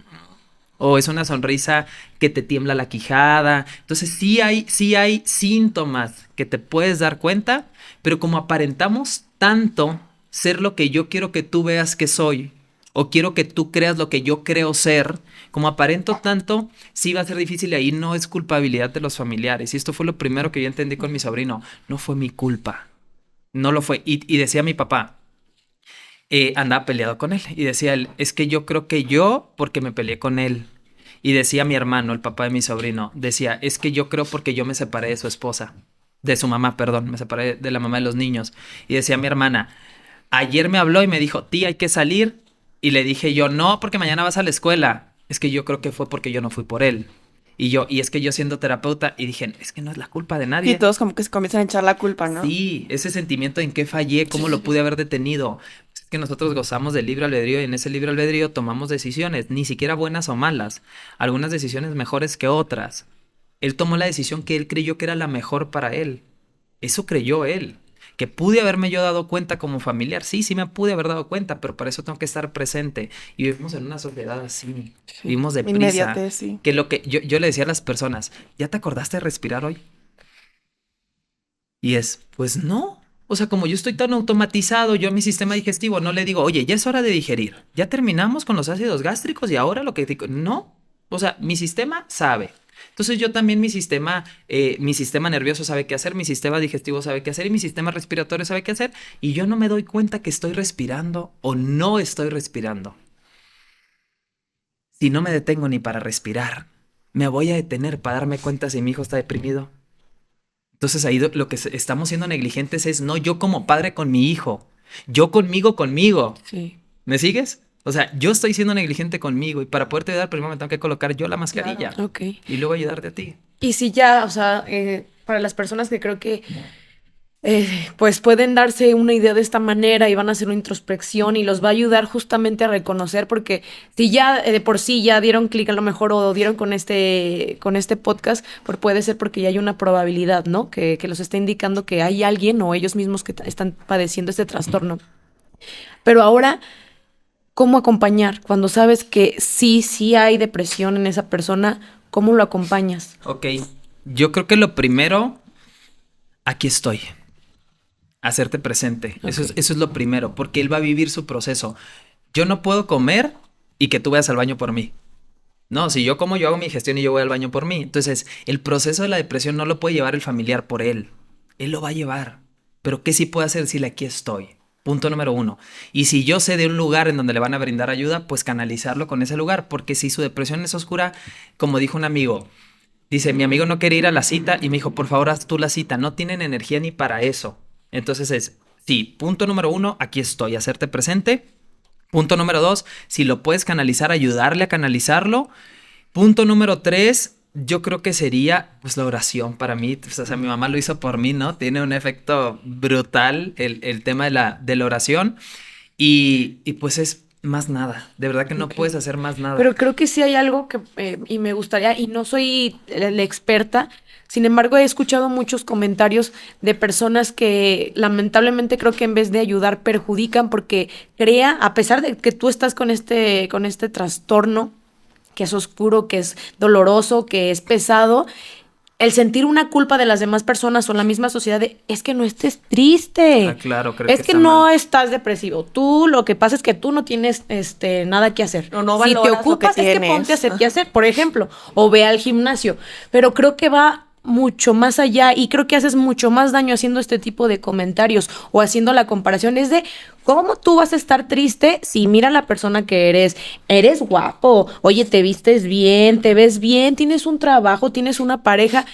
O es una sonrisa que te tiembla la quijada. Entonces sí hay síntomas que te puedes dar cuenta, pero como aparentamos tanto ser lo que yo quiero que tú veas que soy, o quiero que tú creas lo que yo creo ser, como aparento tanto, sí va a ser difícil y ahí no es culpabilidad de los familiares. Y esto fue lo primero que yo entendí con mi sobrino. No fue mi culpa. No lo fue. Y decía mi papá, andaba peleado con él. Y decía él, es que yo creo que yo porque me peleé con él. Y decía mi hermano, el papá de mi sobrino, decía, es que yo creo porque yo me separé de su esposa. De su mamá, perdón. Me separé de la mamá de los niños. Y decía mi hermana, ayer me habló y me dijo, tía, hay que salir. Y le dije yo, no, porque mañana vas a la escuela. Es que yo creo que fue porque yo no fui por él. Y es que yo siendo terapeuta, y dije, es que no es la culpa de nadie. Y todos como que se comienzan a echar la culpa, ¿no? Sí, ese sentimiento en qué fallé, cómo lo pude haber detenido. Es que nosotros gozamos del libre albedrío y en ese libre albedrío tomamos decisiones, ni siquiera buenas o malas. Algunas decisiones mejores que otras. Él tomó la decisión que él creyó que era la mejor para él. Eso creyó él. Que pude haberme yo dado cuenta como familiar, sí me pude haber dado cuenta, pero para eso tengo que estar presente. Y vivimos en una sociedad así, vivimos deprisa. Inmediatez, sí. Que lo que yo le decía a las personas, ¿ya te acordaste de respirar hoy? Y pues no. O sea, como yo estoy tan automatizado, yo a mi sistema digestivo no le digo, oye, ya es hora de digerir. Ya terminamos con los ácidos gástricos y ahora lo que digo, no. O sea, mi sistema sabe. Entonces yo también mi sistema nervioso sabe qué hacer, mi sistema digestivo sabe qué hacer y mi sistema respiratorio sabe qué hacer y yo no me doy cuenta que estoy respirando o no estoy respirando. Si no me detengo ni para respirar, me voy a detener para darme cuenta si mi hijo está deprimido. Entonces ahí lo que estamos siendo negligentes es no yo como padre con mi hijo, yo conmigo. Sí. ¿Me sigues? O sea, yo estoy siendo negligente conmigo y para poderte ayudar primero me tengo que colocar yo la mascarilla. Claro. Okay. Y luego ayudarte a ti. Y si ya, o sea, para las personas que creo que pues pueden darse una idea de esta manera y van a hacer una introspección y los va a ayudar justamente a reconocer, porque si ya de por sí ya dieron clic a lo mejor o dieron con este podcast, pues puede ser porque ya hay una probabilidad, ¿no? Que los está indicando que hay alguien o ellos mismos que están padeciendo este trastorno. Pero ahora, ¿cómo acompañar? Cuando sabes que sí hay depresión en esa persona, ¿cómo lo acompañas? Ok, yo creo que lo primero, aquí estoy. Hacerte presente. Okay. Eso es lo primero, porque él va a vivir su proceso. Yo no puedo comer y que tú vayas al baño por mí. No, si yo como, yo hago mi gestión y yo voy al baño por mí. Entonces, el proceso de la depresión no lo puede llevar el familiar por él. Él lo va a llevar. Pero ¿qué sí puede hacer? Decirle, aquí estoy. Punto número 1. Y si yo sé de un lugar en donde le van a brindar ayuda, pues canalizarlo con ese lugar. Porque si su depresión es oscura, como dijo un amigo, dice, mi amigo no quiere ir a la cita y me dijo, por favor, haz tú la cita. No tienen energía ni para eso. Entonces sí, punto número 1, aquí estoy, hacerte presente. Punto número 2, si lo puedes canalizar, ayudarle a canalizarlo. Punto número 3, yo creo que sería pues la oración para mí. O sea, mi mamá lo hizo por mí, ¿no? Tiene un efecto brutal el tema de la oración. Y pues es más nada. De verdad que no puedes hacer más nada. Pero creo que sí hay algo que, y me gustaría, y no soy la experta, sin embargo he escuchado muchos comentarios de personas que lamentablemente creo que en vez de ayudar perjudican porque a pesar de que tú estás con este trastorno, que es oscuro, que es doloroso, que es pesado, el sentir una culpa de las demás personas o la misma sociedad de, es que no estés triste. Ah, claro, creo es que no estás depresivo. Tú, lo que pasa es que tú no tienes nada que hacer. No si te ocupas, es que ponte a hacer qué hacer, por ejemplo, o ve al gimnasio. Pero creo que va mucho más allá y creo que haces mucho más daño haciendo este tipo de comentarios o haciendo la comparación. Es de cómo tú vas a estar triste si mira la persona que eres guapo, oye, te vistes bien, te ves bien, tienes un trabajo, tienes una pareja.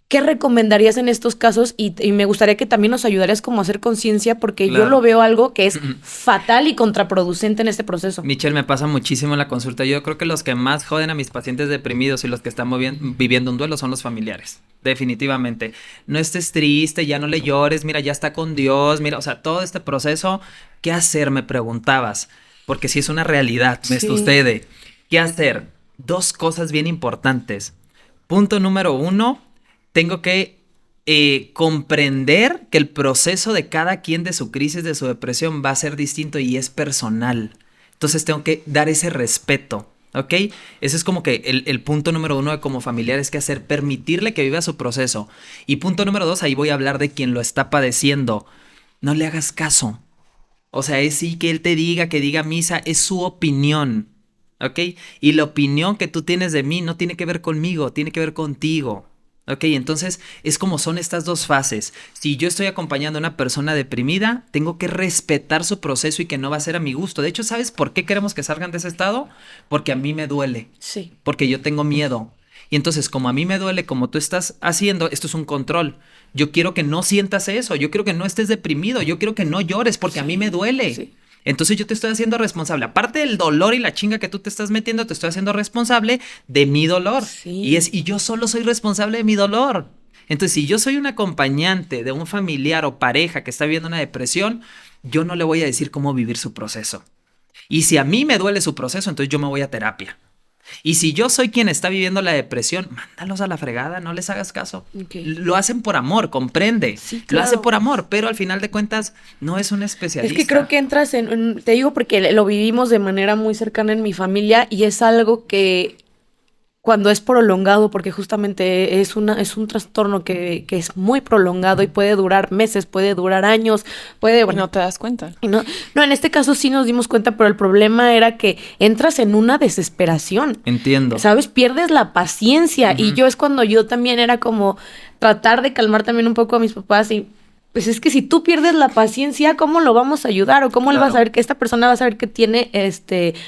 ¿Qué recomendarías en estos casos? Y me gustaría que también nos ayudarías como a hacer conciencia porque yo lo veo algo que es fatal y contraproducente en este proceso. Michelle, me pasa muchísimo en la consulta. Yo creo que los que más joden a mis pacientes deprimidos y los que están viviendo un duelo son los familiares. Definitivamente. No estés triste, ya no le llores, mira, ya está con Dios, mira, o sea, todo este proceso, ¿qué hacer? Me preguntabas. Porque si es una realidad, me sucede. ¿Qué hacer? 2 cosas bien importantes. Punto número 1, tengo que comprender que el proceso de cada quien de su crisis, de su depresión va a ser distinto y es personal. Entonces tengo que dar ese respeto, ¿ok? Ese es como que el punto número 1 de como familiar es que hacer, permitirle que viva su proceso. Y punto número 2, ahí voy a hablar de quien lo está padeciendo. No le hagas caso. O sea, es sí que él te diga, que diga misa, es su opinión, ¿ok? Y la opinión que tú tienes de mí no tiene que ver conmigo, tiene que ver contigo. Ok, entonces es como son estas 2 fases. Si yo estoy acompañando a una persona deprimida, tengo que respetar su proceso y que no va a ser a mi gusto. De hecho, ¿sabes por qué queremos que salgan de ese estado? Porque a mí me duele. Sí. Porque yo tengo miedo. Y entonces, como a mí me duele, como tú estás haciendo, esto es un control. Yo quiero que no sientas eso. Yo quiero que no estés deprimido. Yo quiero que no llores porque a mí me duele. Sí. Entonces yo te estoy haciendo responsable. Aparte del dolor y la chinga que tú te estás metiendo, te estoy haciendo responsable de mi dolor. Sí. Y yo solo soy responsable de mi dolor. Entonces, si yo soy un acompañante de un familiar o pareja que está viviendo una depresión, yo no le voy a decir cómo vivir su proceso. Y si a mí me duele su proceso, entonces yo me voy a terapia. Y si yo soy quien está viviendo la depresión, mándalos a la fregada, no les hagas caso. Okay. Lo hacen por amor, comprende. Sí, claro. Lo hace por amor, pero al final de cuentas no es un especialista. Es que creo que entras te digo porque lo vivimos de manera muy cercana en mi familia y es algo que cuando es prolongado, porque justamente es un trastorno que es muy prolongado y puede durar meses, puede durar años, y no te das cuenta. No, en este caso sí nos dimos cuenta, pero el problema era que entras en una desesperación. Entiendo. ¿Sabes? Pierdes la paciencia. Y es cuando yo también era como tratar de calmar también un poco a mis papás y pues es que si tú pierdes la paciencia, ¿cómo lo vamos a ayudar? ¿O cómo él va a saber que esta persona va a saber que tiene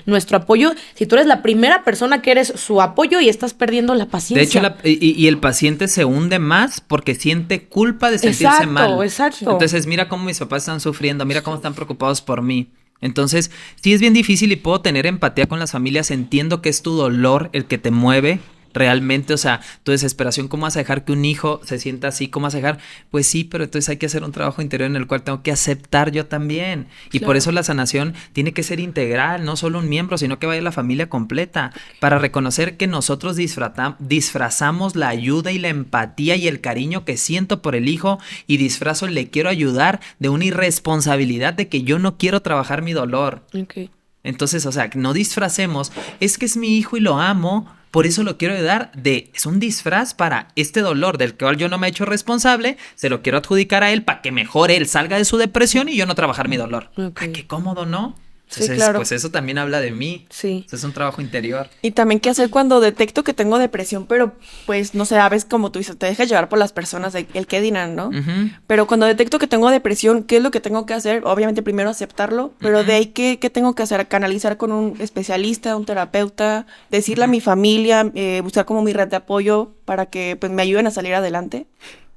nuestro apoyo? Si tú eres la primera persona que eres su apoyo y estás perdiendo la paciencia. De hecho, y el paciente se hunde más porque siente culpa de sentirse mal. Exacto. Entonces, mira cómo mis papás están sufriendo, mira cómo están preocupados por mí. Entonces, sí es bien difícil y puedo tener empatía con las familias. Entiendo que es tu dolor el que te mueve. Realmente, o sea, tu desesperación, ¿cómo vas a dejar que un hijo se sienta así? ¿Cómo vas a dejar? Pues sí, pero entonces hay que hacer un trabajo interior en el cual tengo que aceptar yo también. Y por eso la sanación tiene que ser integral, no solo un miembro, sino que vaya la familia completa, para reconocer que nosotros disfrazamos la ayuda y la empatía y el cariño que siento por el hijo y disfrazo le quiero ayudar de una irresponsabilidad de que yo no quiero trabajar mi dolor. Okay. Entonces, o sea, no disfracemos, es que es mi hijo y lo amo, por eso lo quiero dar es un disfraz para este dolor del cual yo no me he hecho responsable, se lo quiero adjudicar a él para que mejor él salga de su depresión y yo no trabajar mi dolor. Okay. Ay, qué cómodo, ¿no? Entonces, sí, claro. Pues eso también habla de mí. Sí. Es un trabajo interior. Y también qué hacer cuando detecto que tengo depresión, pero pues no sé, a veces como tú dices, te dejas llevar por las personas, el qué dirán, ¿no? Uh-huh. Pero cuando detecto que tengo depresión, ¿qué es lo que tengo que hacer? Obviamente primero aceptarlo, pero de ahí ¿qué tengo que hacer? Canalizar con un especialista, un terapeuta, decirle a mi familia, buscar como mi red de apoyo para que pues me ayuden a salir adelante.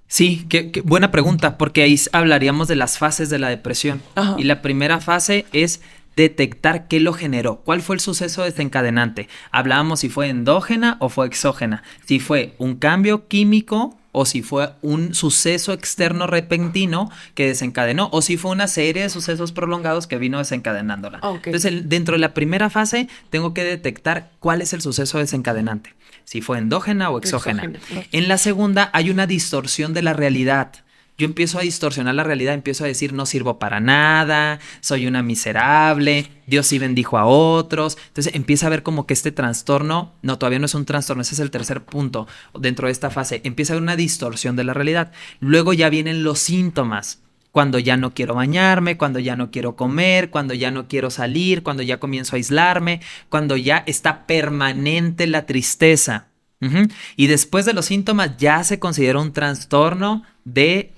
Sí, qué buena pregunta, porque ahí hablaríamos de las fases de la depresión. Ajá. Y la primera fase es detectar qué lo generó, cuál fue el suceso desencadenante. Hablábamos si fue endógena o fue exógena, si fue un cambio químico o si fue un suceso externo repentino que desencadenó, o si fue una serie de sucesos prolongados que vino desencadenándola. Okay. Entonces, dentro de la primera fase, tengo que detectar cuál es el suceso desencadenante, si fue endógena o exógena. En la segunda, hay una distorsión de la realidad. Yo empiezo a distorsionar la realidad, empiezo a decir no sirvo para nada, soy una miserable, Dios sí bendijo a otros. Entonces empieza a ver como que este trastorno, no, todavía no es un trastorno, ese es el tercer punto dentro de esta fase. Empieza a haber una distorsión de la realidad. Luego ya vienen los síntomas. Cuando ya no quiero bañarme, cuando ya no quiero comer, cuando ya no quiero salir, cuando ya comienzo a aislarme, cuando ya está permanente la tristeza. Y después de los síntomas ya se considera un trastorno de,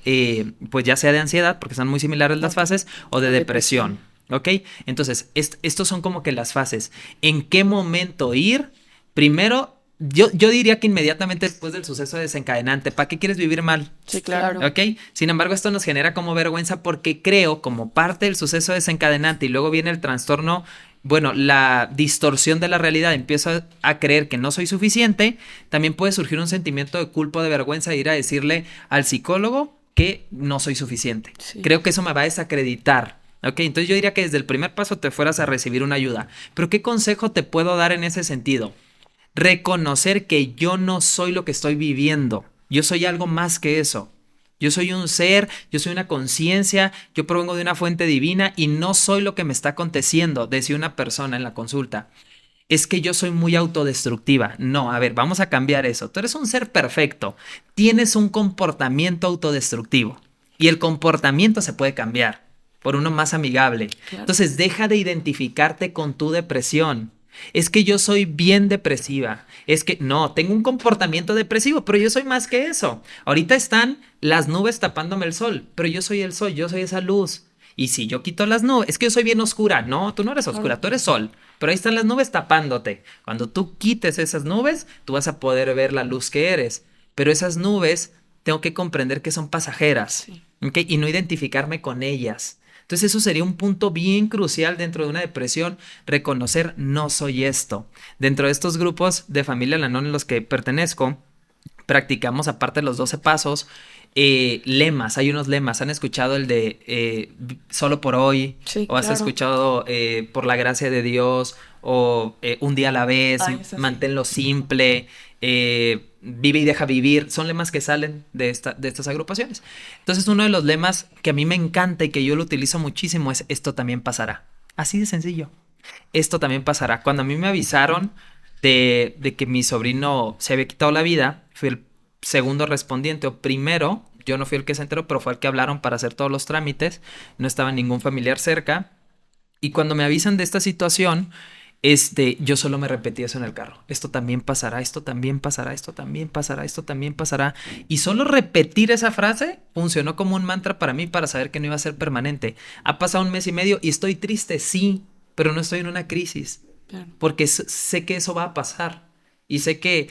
pues ya sea de ansiedad, porque son muy similares las fases, o de depresión, ¿ok? Entonces, estos son como que las fases. ¿En qué momento ir? Primero, yo diría que inmediatamente después del suceso desencadenante. ¿Para qué quieres vivir mal? Sí, claro. ¿Ok? Sin embargo, esto nos genera como vergüenza porque creo, como parte del suceso desencadenante y luego viene el trastorno, bueno, la distorsión de la realidad, empiezo a creer que no soy suficiente, también puede surgir un sentimiento de culpa o de vergüenza de ir a decirle al psicólogo que no soy suficiente. Sí. Creo que eso me va a desacreditar. Ok, entonces yo diría que desde el primer paso te fueras a recibir una ayuda. Pero ¿qué consejo te puedo dar en ese sentido? Reconocer que yo no soy lo que estoy viviendo. Yo soy algo más que eso. Yo soy un ser, yo soy una conciencia, yo provengo de una fuente divina y no soy lo que me está aconteciendo, decía una persona en la consulta. Es que yo soy muy autodestructiva. No, a ver, vamos a cambiar eso. Tú eres un ser perfecto, tienes un comportamiento autodestructivo y el comportamiento se puede cambiar por uno más amigable. Claro. Entonces deja de identificarte con tu depresión. Es que yo soy bien depresiva, es que no, tengo un comportamiento depresivo, pero yo soy más que eso. Ahorita están las nubes tapándome el sol, pero yo soy el sol, yo soy esa luz. Y si yo quito las nubes, es que yo soy bien oscura. No, tú no eres oscura, tú eres sol, pero ahí están las nubes tapándote. Cuando tú quites esas nubes, tú vas a poder ver la luz que eres. Pero esas nubes tengo que comprender que son pasajeras, sí. ¿Okay? Y no identificarme con ellas. Entonces eso sería un punto bien crucial dentro de una depresión, reconocer no soy esto. Dentro de estos grupos de familia Al-Anon en los que pertenezco, practicamos aparte de los 12 pasos, lemas, hay unos lemas. ¿Han escuchado el de solo por hoy? Sí, ¿o has escuchado por la gracia de Dios? O un día a la vez, manténlo simple, vive y deja vivir. Son lemas que salen de estas agrupaciones. Entonces uno de los lemas que a mí me encanta y que yo lo utilizo muchísimo es esto también pasará. Así de sencillo. Esto también pasará. Cuando a mí me avisaron de que mi sobrino se había quitado la vida, fui el segundo respondiente o primero. Yo no fui el que se enteró, pero fue el que hablaron para hacer todos los trámites. No estaba ningún familiar cerca. Y cuando me avisan de esta situación, yo solo me repetí eso en el carro. Esto también pasará, esto también pasará, esto también pasará, esto también pasará. Y solo repetir esa frase funcionó como un mantra para mí para saber que no iba a ser permanente. Ha pasado 1 mes y medio y estoy triste, sí, pero no estoy en una crisis. Claro. Porque sé que eso va a pasar. Y sé que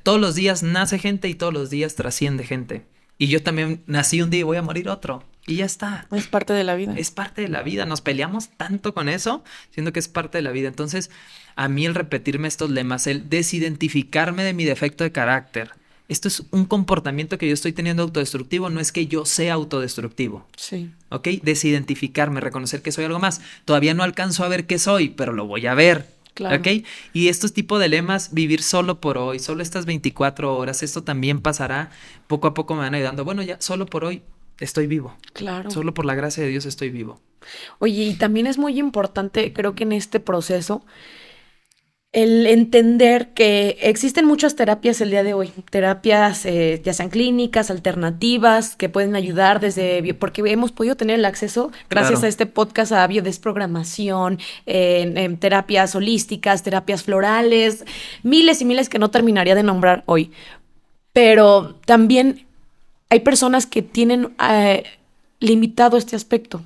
todos los días nace gente y todos los días trasciende gente. Y yo también nací un día y voy a morir otro. Y ya está. Es parte de la vida. Es parte de la vida. Nos peleamos tanto con eso, siendo que es parte de la vida. Entonces, a mí el repetirme estos lemas, el desidentificarme de mi defecto de carácter, esto es un comportamiento que yo estoy teniendo autodestructivo, no es que yo sea autodestructivo. Sí. ¿Ok? Desidentificarme, reconocer que soy algo más. Todavía no alcanzo a ver qué soy, pero lo voy a ver. Claro. ¿Ok? Y estos tipos de lemas, vivir solo por hoy, solo estas 24 horas, esto también pasará, poco a poco me van ayudando. Bueno, ya solo por hoy estoy vivo. Claro. Solo por la gracia de Dios estoy vivo. Oye, y también es muy importante, creo que en este proceso, el entender que existen muchas terapias el día de hoy, terapias ya sean clínicas, alternativas, que pueden ayudar porque hemos podido tener el acceso, gracias a este podcast, a biodesprogramación, en terapias holísticas, terapias florales, miles y miles que no terminaría de nombrar hoy. Pero también hay personas que tienen limitado este aspecto.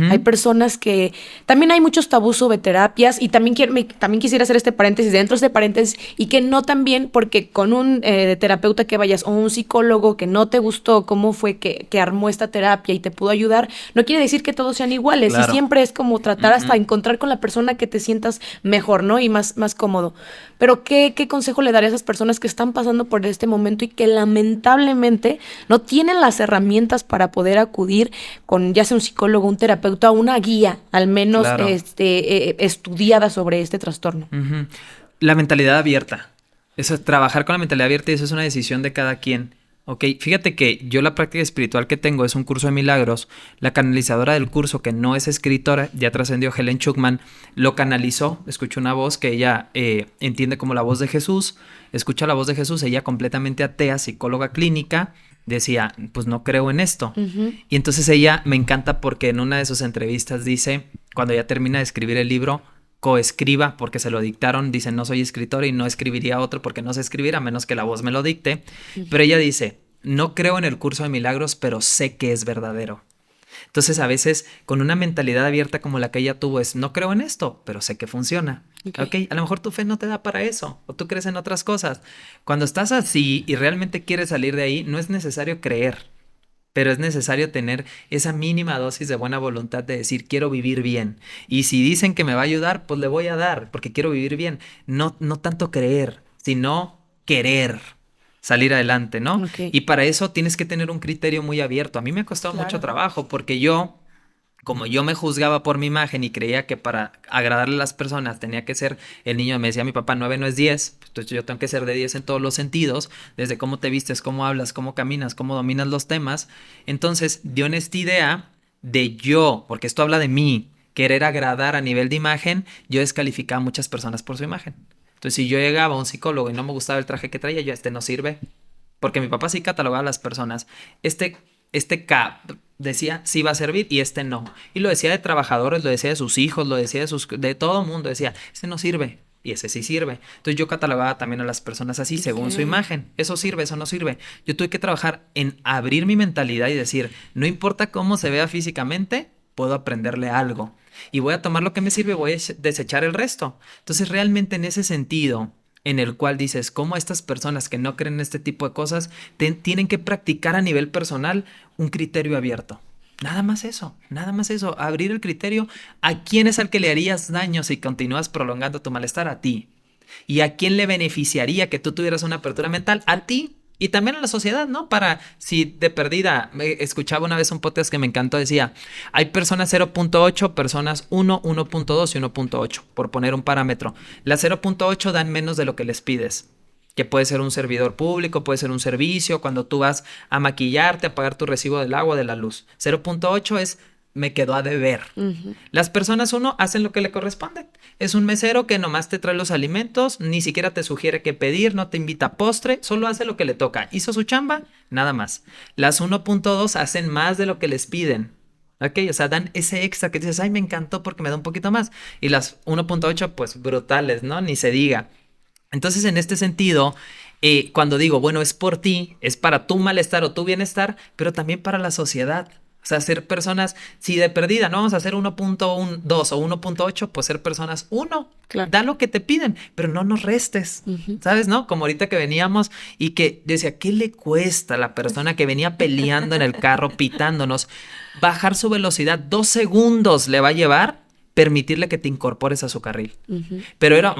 Hay personas que... También hay muchos tabús sobre terapias y también quisiera hacer este paréntesis dentro de este paréntesis y que no también porque con un terapeuta que vayas o un psicólogo que no te gustó cómo fue que armó esta terapia y te pudo ayudar, no quiere decir que todos sean iguales. Claro. Y siempre es como tratar hasta encontrar con la persona que te sientas mejor, ¿no? Y más cómodo. Pero ¿qué consejo le daría a esas personas que están pasando por este momento y que lamentablemente no tienen las herramientas para poder acudir con ya sea un psicólogo, un terapeuta, una guía, al menos claro. Estudiada sobre este trastorno? La mentalidad abierta. Eso es trabajar con la mentalidad abierta y eso es una decisión de cada quien. Ok, fíjate que yo la práctica espiritual que tengo es un curso de milagros. La canalizadora del curso, que no es escritora, ya trascendió, Helen Schuckman, lo canalizó. Escuchó una voz que ella entiende como la voz de Jesús. Escucha la voz de Jesús, ella completamente atea, psicóloga clínica, decía, pues no creo en esto. Y entonces ella me encanta porque en una de sus entrevistas dice, cuando ya termina de escribir el libro, coescriba, porque se lo dictaron, dice, no soy escritora y no escribiría otro porque no sé escribir a menos que la voz me lo dicte, pero ella dice, no creo en el curso de milagros, pero sé que es verdadero. Entonces a veces con una mentalidad abierta como la que ella tuvo es, no creo en esto, pero sé que funciona. Okay, a lo mejor tu fe no te da para eso, o tú crees en otras cosas. Cuando estás así y realmente quieres salir de ahí, no es necesario creer, pero es necesario tener esa mínima dosis de buena voluntad de decir, quiero vivir bien. Y si dicen que me va a ayudar, pues le voy a dar, porque quiero vivir bien. No tanto creer, sino querer salir adelante, ¿no? Okay. Y para eso tienes que tener un criterio muy abierto. A mí me ha costado mucho trabajo, porque como yo me juzgaba por mi imagen y creía que para agradarle a las personas tenía que ser el niño, me decía mi papá, 9 no es 10, entonces yo tengo que ser de 10 en todos los sentidos, desde cómo te vistes, cómo hablas, cómo caminas, cómo dominas los temas. Entonces dio en esta idea de yo, porque esto habla de mí, querer agradar a nivel de imagen, yo descalificaba a muchas personas por su imagen. Entonces si yo llegaba a un psicólogo y no me gustaba el traje que traía, yo no sirve, porque mi papá sí catalogaba a las personas, decía sí va a servir y no. Y lo decía de trabajadores, lo decía de sus hijos, lo decía de todo el mundo. Decía, no sirve y ese sí sirve. Entonces yo catalogaba también a las personas así, según su imagen. Eso sirve, eso no sirve. Yo tuve que trabajar en abrir mi mentalidad y decir, no importa cómo se vea físicamente, puedo aprenderle algo. Y voy a tomar lo que me sirve, voy a desechar el resto. Entonces realmente en ese sentido, en el cual dices, cómo estas personas que no creen en este tipo de cosas tienen que practicar a nivel personal un criterio abierto. Nada más eso, abrir el criterio. ¿A quién es al que le harías daño si continúas prolongando tu malestar? A ti. ¿Y a quién le beneficiaría que tú tuvieras una apertura mental? A ti. Y también a la sociedad, ¿no? Para, si de perdida, escuchaba una vez un podcast que me encantó, decía, hay personas 0.8, personas 1, 1.2 y 1.8, por poner un parámetro. Las 0.8 dan menos de lo que les pides, que puede ser un servidor público, puede ser un servicio, cuando tú vas a maquillarte, a pagar tu recibo del agua, de la luz. 0.8 es, me quedó a deber. Las personas 1 hacen lo que le corresponde. Es un mesero que nomás te trae los alimentos, ni siquiera te sugiere qué pedir, no te invita a postre, solo hace lo que le toca. Hizo su chamba, nada más. Las 1.2 hacen más de lo que les piden. ¿Ok? O sea, dan ese extra que dices, ay, me encantó porque me da un poquito más. Y las 1.8, pues brutales, ¿no? Ni se diga. Entonces, en este sentido, cuando digo, bueno, es por ti, es para tu malestar o tu bienestar, pero también para la sociedad. O sea, ser personas, si de perdida no vamos a hacer 1.2 o 1.8, pues ser personas 1. Claro. Da lo que te piden, pero no nos restes, ¿sabes? ¿No? Como ahorita que veníamos y que decía, ¿qué le cuesta a la persona que venía peleando en el carro, pitándonos? Bajar su velocidad 2 segundos le va a llevar permitirle que te incorpores a su carril. Pero era...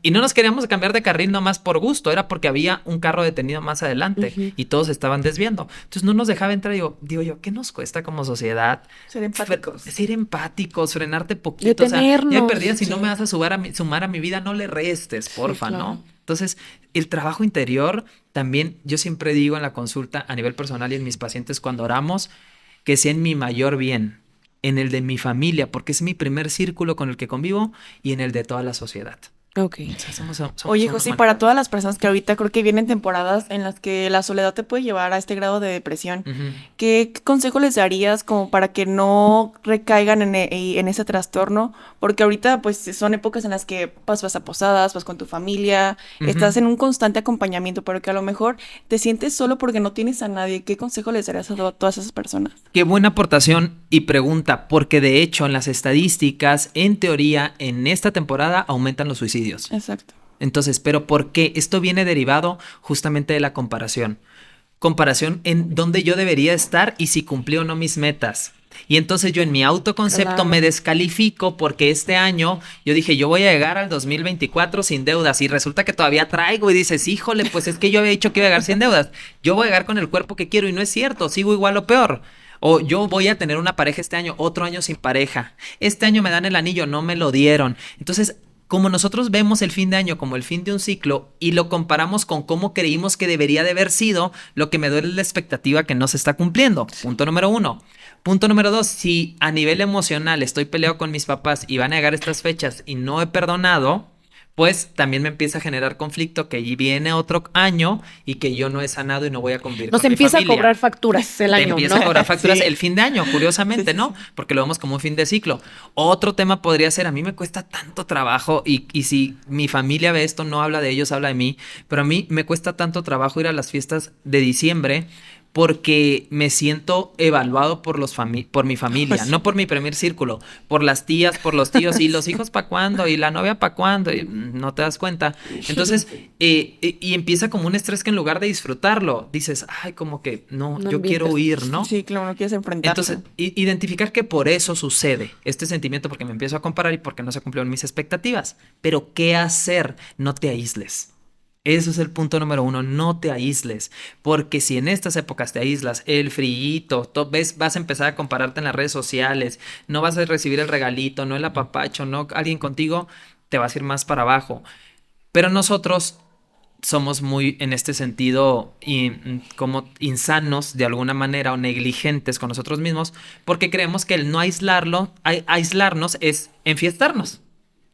y no nos queríamos cambiar de carril nomás por gusto, era porque había un carro detenido más adelante y todos estaban desviando. Entonces no nos dejaba entrar. Digo yo, ¿qué nos cuesta como sociedad? Ser empáticos. Frenarte poquito. O sea, ya perdí, si no me vas a sumar a mi vida, no le restes, porfa, sí, claro. ¿No? Entonces, el trabajo interior también, yo siempre digo en la consulta a nivel personal y en mis pacientes cuando oramos, que sea en mi mayor bien, en el de mi familia, porque es mi primer círculo con el que convivo y en el de toda la sociedad. Okay. O sea, somos Oye, José, para todas las personas que ahorita creo que vienen temporadas en las que la soledad te puede llevar a este grado de depresión, ¿qué consejo les darías como para que no recaigan en ese trastorno? Porque ahorita pues son épocas en las que vas a posadas, vas con tu familia, estás en un constante acompañamiento, pero que a lo mejor te sientes solo porque no tienes a nadie. ¿Qué consejo les darías a todas esas personas? Qué buena aportación. Y pregunta, porque de hecho en las estadísticas, en teoría, en esta temporada aumentan los suicidios. Exacto. Entonces, ¿pero por qué? Esto viene derivado justamente de la comparación. Comparación en dónde yo debería estar y si cumplí o no mis metas. Y entonces yo en mi autoconcepto me descalifico porque este año yo dije, yo voy a llegar al 2024 sin deudas, y resulta que todavía traigo, y dices, híjole, pues es que yo había dicho que iba a llegar sin deudas. Yo voy a llegar con el cuerpo que quiero y no es cierto, sigo igual o peor. O yo voy a tener una pareja este año, otro año sin pareja. Este año me dan el anillo, no me lo dieron. Entonces, como nosotros vemos el fin de año como el fin de un ciclo y lo comparamos con cómo creímos que debería de haber sido, lo que me duele es la expectativa que no se está cumpliendo. Punto número 1. Punto número 2, si a nivel emocional estoy peleado con mis papás y van a llegar estas fechas y no he perdonado, pues también me empieza a generar conflicto que allí viene otro año y que yo no he sanado y no voy a convivir Nos con mi empieza familia. a cobrar facturas el año, Te empieza ¿no? a cobrar facturas Sí. el fin de año, curiosamente, ¿no? Porque lo vemos como un fin de ciclo. Otro tema podría ser, a mí me cuesta tanto trabajo y si mi familia ve esto, no habla de ellos, habla de mí, pero a mí me cuesta tanto trabajo ir a las fiestas de diciembre porque me siento evaluado por por mi familia, no por mi primer círculo, por las tías, por los tíos, y los hijos para cuándo, y la novia para cuándo, y no te das cuenta. Entonces, y empieza como un estrés que en lugar de disfrutarlo, dices, ay, como que no, No yo quiero inviertes. huir, ¿no? Sí, claro, no quieres enfrentarlo. Entonces, identificar que por eso sucede este sentimiento, porque me empiezo a comparar y porque no se cumplieron mis expectativas. Pero, ¿qué hacer? No te aísles. Eso es el punto número 1, no te aísles, porque si en estas épocas te aíslas, el friíto, vas a empezar a compararte en las redes sociales, no vas a recibir el regalito, no el apapacho, no alguien contigo, te vas a ir más para abajo. Pero nosotros somos muy, en este sentido, como insanos de alguna manera o negligentes con nosotros mismos, porque creemos que el no aislarnos es enfiestarnos.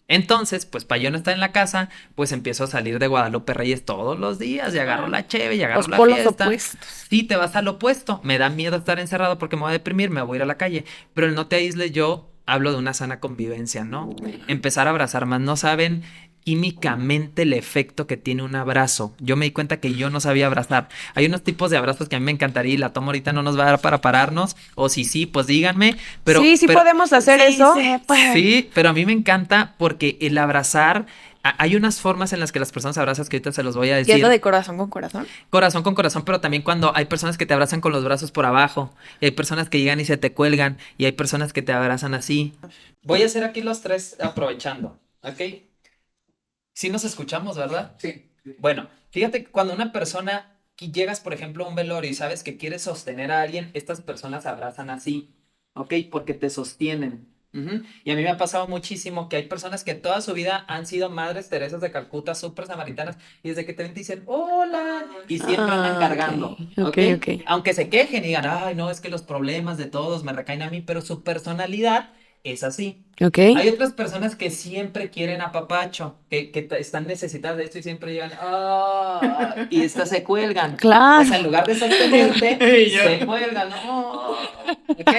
Entonces, pues para yo no estar en la casa, pues empiezo a salir de Guadalupe Reyes todos los días y agarro la cheve y agarro Los la polos fiesta. opuestos. Sí, te vas al opuesto. Me da miedo estar encerrado porque me voy a deprimir, me voy a ir a la calle. Pero el no te aísles, yo hablo de una sana convivencia, ¿no? Empezar a abrazar más. No saben químicamente el efecto que tiene un abrazo. Yo me di cuenta que yo no sabía abrazar. Hay unos tipos de abrazos que a mí me encantaría y la toma ahorita no nos va a dar para pararnos. O si sí, pues díganme. Pero, sí, pero- podemos hacer eso. Sí, pero a mí me encanta porque el abrazar, hay unas formas en las que las personas abrazan que ahorita se los voy a ¿Y es decir. lo de corazón con corazón? Corazón con corazón, pero también cuando hay personas que te abrazan con los brazos por abajo, y hay personas que llegan y se te cuelgan, y hay personas que te abrazan así. Voy a hacer aquí los tres aprovechando, ¿ok? Sí nos escuchamos, ¿verdad? Sí. Bueno, fíjate que cuando una persona, que llegas por ejemplo a un velorio y sabes que quieres sostener a alguien, estas personas abrazan así, ¿ok? Porque te sostienen. Ujú. Y a mí me ha pasado muchísimo que hay personas que toda su vida han sido madres Teresas de Calcuta, súper samaritanas, y desde que te ven te dicen, hola, y siempre andan cargando, ok. Aunque se quejen y digan, ay, no, es que los problemas de todos me recaen a mí, pero su personalidad es así. Ok. Hay otras personas que siempre quieren apapacho, que están necesitadas de esto y siempre llegan, "Ah", y estas se cuelgan. Claro. O sea, en lugar de sostenerte, se cuelgan, "Oh", ¿ok?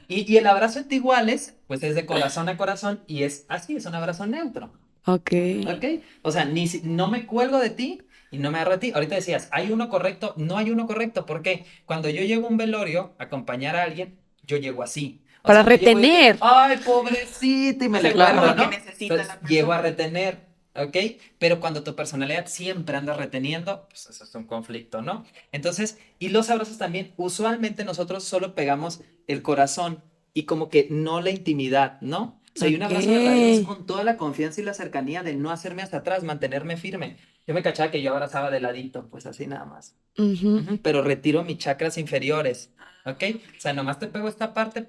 Y el abrazo entre iguales, pues es de corazón a corazón y es así, es un abrazo neutro, Ok. ¿ok? O sea, no me cuelgo de ti y no me agarro de ti. Ahorita decías, ¿hay uno correcto? No hay uno correcto, ¿por qué? Cuando yo llego a un velorio a acompañar a alguien, yo llego así. O Para sea, llego y de que, retener. ay, pobrecita, y me le Claro, cuelgo, lo ¿no? que necesita Entonces, la persona. llego a retener, ¿ok? Pero cuando tu personalidad siempre anda reteniendo, pues eso es un conflicto, ¿no? Entonces, y los abrazos también, usualmente nosotros solo pegamos el corazón y como que no la intimidad, ¿no? O sea, y un abrazo verdadero es con toda la confianza y la cercanía de no hacerme hasta atrás, mantenerme firme. Yo me cachaba que yo abrazaba de ladito, pues así nada más. Ujú. Ujú, pero retiro mis chakras inferiores, ¿ok? O sea, nomás te pego esta parte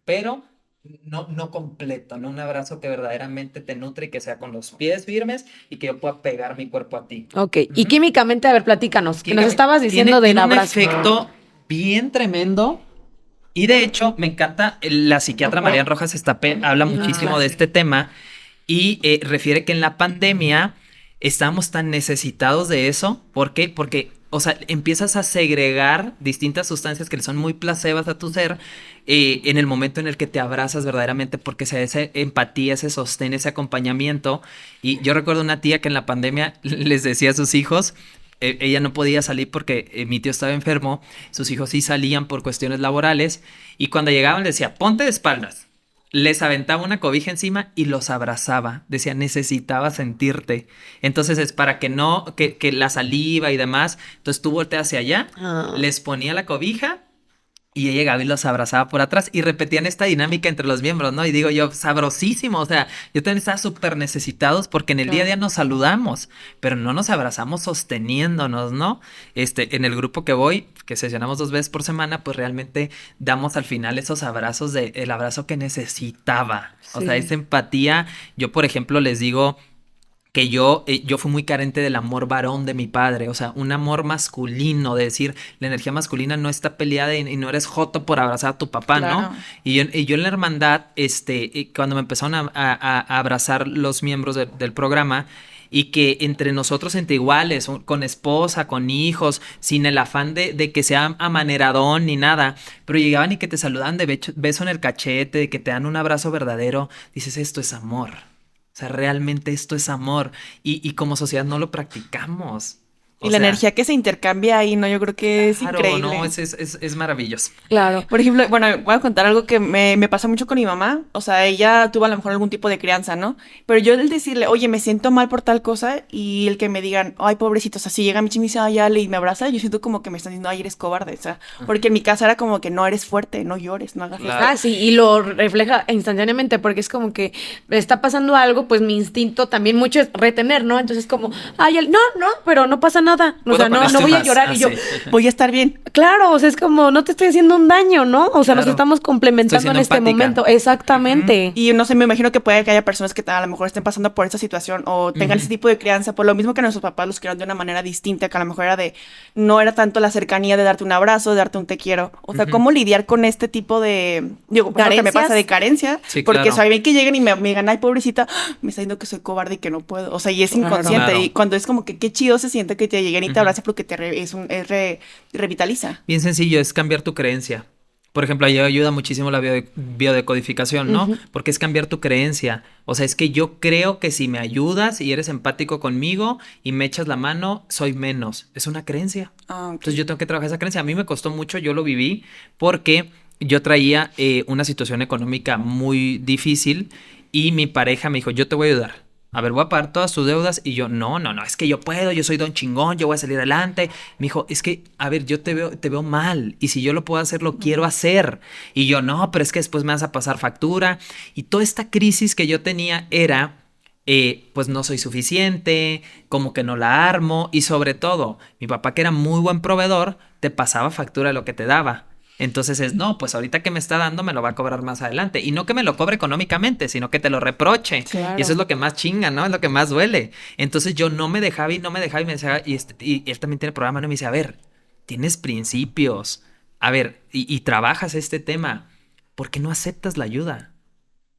pero no completo, no un abrazo que verdaderamente te nutre y que sea con los pies firmes y que yo pueda pegar mi cuerpo a ti. Ok. Y Ujú. químicamente, a ver, platícanos. Que nos Tiene- estabas diciendo del tiene abrazo. un efecto bien tremendo. Y de hecho, me encanta, la psiquiatra Marian Rojas Estapé habla muchísimo de este tema y refiere que en la pandemia estamos tan necesitados de eso. ¿Por qué? Porque, o sea, empiezas a segregar distintas sustancias que son muy placebas a tu ser en el momento en el que te abrazas verdaderamente porque se da esa empatía, ese sostén, ese acompañamiento. Y yo recuerdo una tía que en la pandemia les decía a sus hijos, ella no podía salir porque mi tío estaba enfermo, sus hijos sí salían por cuestiones laborales, y cuando llegaban le decía, ponte de espaldas. Les aventaba una cobija encima y los abrazaba. Decía, necesitaba sentirte. Entonces es para que no, que la saliva y demás. Entonces tú volteas hacia allá, les ponía la cobija y ella llegaba y los abrazaba por atrás y repetían esta dinámica entre los miembros, ¿no? Y digo yo, sabrosísimo. O sea, yo también estaba súper necesitados porque en el día a día nos saludamos, pero no nos abrazamos sosteniéndonos, ¿no? En el grupo que voy, que sesionamos 2 veces por semana, pues realmente damos al final esos abrazos el abrazo que necesitaba. O sea, esa empatía. Yo, por ejemplo, les digo que yo fui muy carente del amor varón de mi padre, o sea, un amor masculino, de decir, la energía masculina no está peleada y no eres joto por abrazar a tu papá, claro, ¿no? Y yo en la hermandad, cuando me empezaron a abrazar los miembros del programa, y que entre nosotros, entre iguales, con esposa, con hijos, sin el afán de que sea amaneradón ni nada, pero llegaban y que te saludaban de beso en el cachete, de que te dan un abrazo verdadero, dices, esto es amor. O sea, realmente esto es amor. Y como sociedad no lo practicamos. Y la energía que se intercambia ahí, ¿no? Yo creo que es increíble. No, es maravilloso. Claro. Por ejemplo, bueno, voy a contar algo que me pasa mucho con mi mamá. O sea, ella tuvo a lo mejor algún tipo de crianza, ¿no? Pero yo el decirle, oye, me siento mal por tal cosa, y el que me digan, ay, pobrecito, o sea, si llega mi chico y me dice, ay, Ale, y me abraza, yo siento como que me están diciendo, ay, eres cobarde, o sea, porque en mi casa era como que no eres fuerte, no llores, no hagas eso. Sí, y lo refleja instantáneamente, porque es como que está pasando algo, pues mi instinto también mucho es retener, ¿no? Entonces como, ay, no, pero no pasa nada. O sea, no voy a llorar y yo voy a estar bien. Claro, o sea, es como, no te estoy haciendo un daño, ¿no? O sea, nos estamos complementando en este momento. Exactamente. Y no sé, me imagino que puede que haya personas que a lo mejor estén pasando por esta situación o tengan ese tipo de crianza, por lo mismo que nuestros papás los criaron de una manera distinta, que a lo mejor no era tanto la cercanía de darte un abrazo, de darte un te quiero. O sea, ¿cómo lidiar con este tipo de, que me pasa de carencia? Sí, porque saben que lleguen y me digan, ay, pobrecita, me está diciendo que soy cobarde y que no puedo. O sea, y es inconsciente. Claro. Y cuando es como que qué chido se siente que te lleguen y te abracen porque te revitaliza. Bien sencillo, es cambiar tu creencia. Por ejemplo, ahí ayuda muchísimo la biodecodificación, ¿no? Porque es cambiar tu creencia. O sea, es que yo creo que si me ayudas y eres empático conmigo y me echas la mano, soy menos. Es una creencia. Okay. Entonces yo tengo que trabajar esa creencia. A mí me costó mucho, yo lo viví porque yo traía una situación económica muy difícil y mi pareja me dijo, yo te voy a ayudar. A ver, voy a pagar todas tus deudas. Y yo, no, es que yo puedo, yo soy don chingón, yo voy a salir adelante. Me dijo, es que, a ver, yo te veo mal. Y si yo lo puedo hacer, lo quiero hacer. Y yo, no, pero es que después me vas a pasar factura. Y toda esta crisis que yo tenía era, pues no soy suficiente, como que no la armo. Y sobre todo, mi papá, que era muy buen proveedor, te pasaba factura de lo que te daba. Entonces no, pues ahorita que me está dando me lo va a cobrar más adelante. Y no que me lo cobre económicamente, sino que te lo reproche. Claro. Y eso es lo que más chinga, ¿no? Es lo que más duele. Entonces yo no me dejaba y me decía, y él también tiene programa, ¿no? Y me dice, a ver, tienes principios. A ver, y trabajas este tema. ¿Por qué no aceptas la ayuda?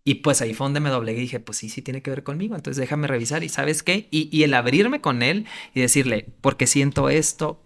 Y pues ahí fue donde me doblegué y dije, pues sí tiene que ver conmigo, entonces déjame revisar. ¿Y sabes qué? Y el abrirme con él y decirle, porque siento esto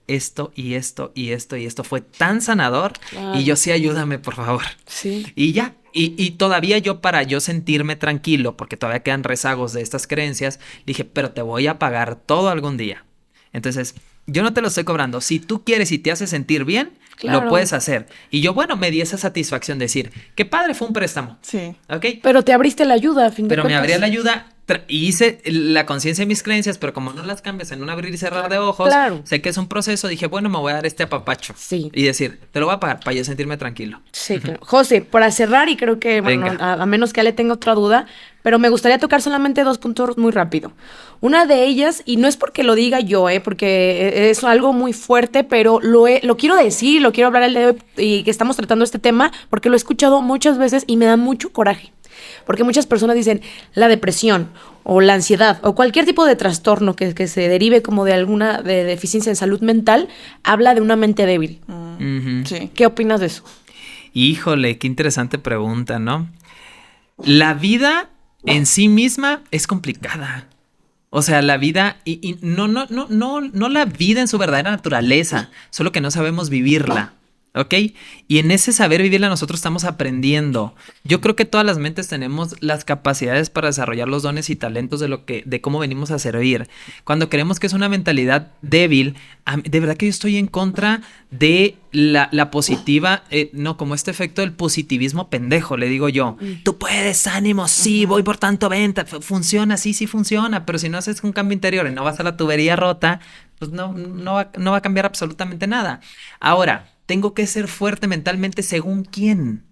fue tan sanador. Claro. Y yo, sí, ayúdame, por favor. Sí. Y ya. Y todavía para yo sentirme tranquilo, porque todavía quedan rezagos de estas creencias, dije, pero te voy a pagar todo algún día. Entonces, yo no te lo estoy cobrando. Si tú quieres y te hace sentir bien, claro, lo puedes hacer. Y yo, me di esa satisfacción de decir, qué padre, fue un préstamo. Sí. ¿Ok? Pero te abriste la ayuda, a fin de cuentas. Pero me abría la ayuda y hice la conciencia de mis creencias, pero como no las cambias en un abrir y cerrar de ojos, claro, sé que es un proceso, dije, me voy a dar este apapacho. Sí. Y decir, te lo voy a pagar para yo sentirme tranquilo. Sí, claro. José, para cerrar, y creo que, a menos que Ale tenga otra duda, pero me gustaría tocar solamente 2 puntos muy rápido. Una de ellas, y no es porque lo diga yo, porque es algo muy fuerte, pero lo quiero decir, lo quiero hablar el día de hoy, y que estamos tratando este tema, porque lo he escuchado muchas veces y me da mucho coraje. Porque muchas personas dicen la depresión o la ansiedad o cualquier tipo de trastorno que se derive como de alguna deficiencia en salud mental, habla de una mente débil. Sí. ¿Qué opinas de eso? Híjole, qué interesante pregunta, ¿no? La vida en sí misma es complicada. O sea, la vida, y no la vida en su verdadera naturaleza, solo que no sabemos vivirla. ¿Ok? Y en ese saber vivirla nosotros estamos aprendiendo. Yo creo que todas las mentes tenemos las capacidades para desarrollar los dones y talentos de cómo venimos a servir. Cuando creemos que es una mentalidad débil, de verdad que yo estoy en contra de la positiva, no, como este efecto del positivismo pendejo, le digo yo. Tú puedes, ánimo, sí, voy por tanto venta, funciona, sí funciona, pero si no haces un cambio interior y no vas a la tubería rota, pues no va a cambiar absolutamente nada. Ahora, tengo que ser fuerte mentalmente según quién.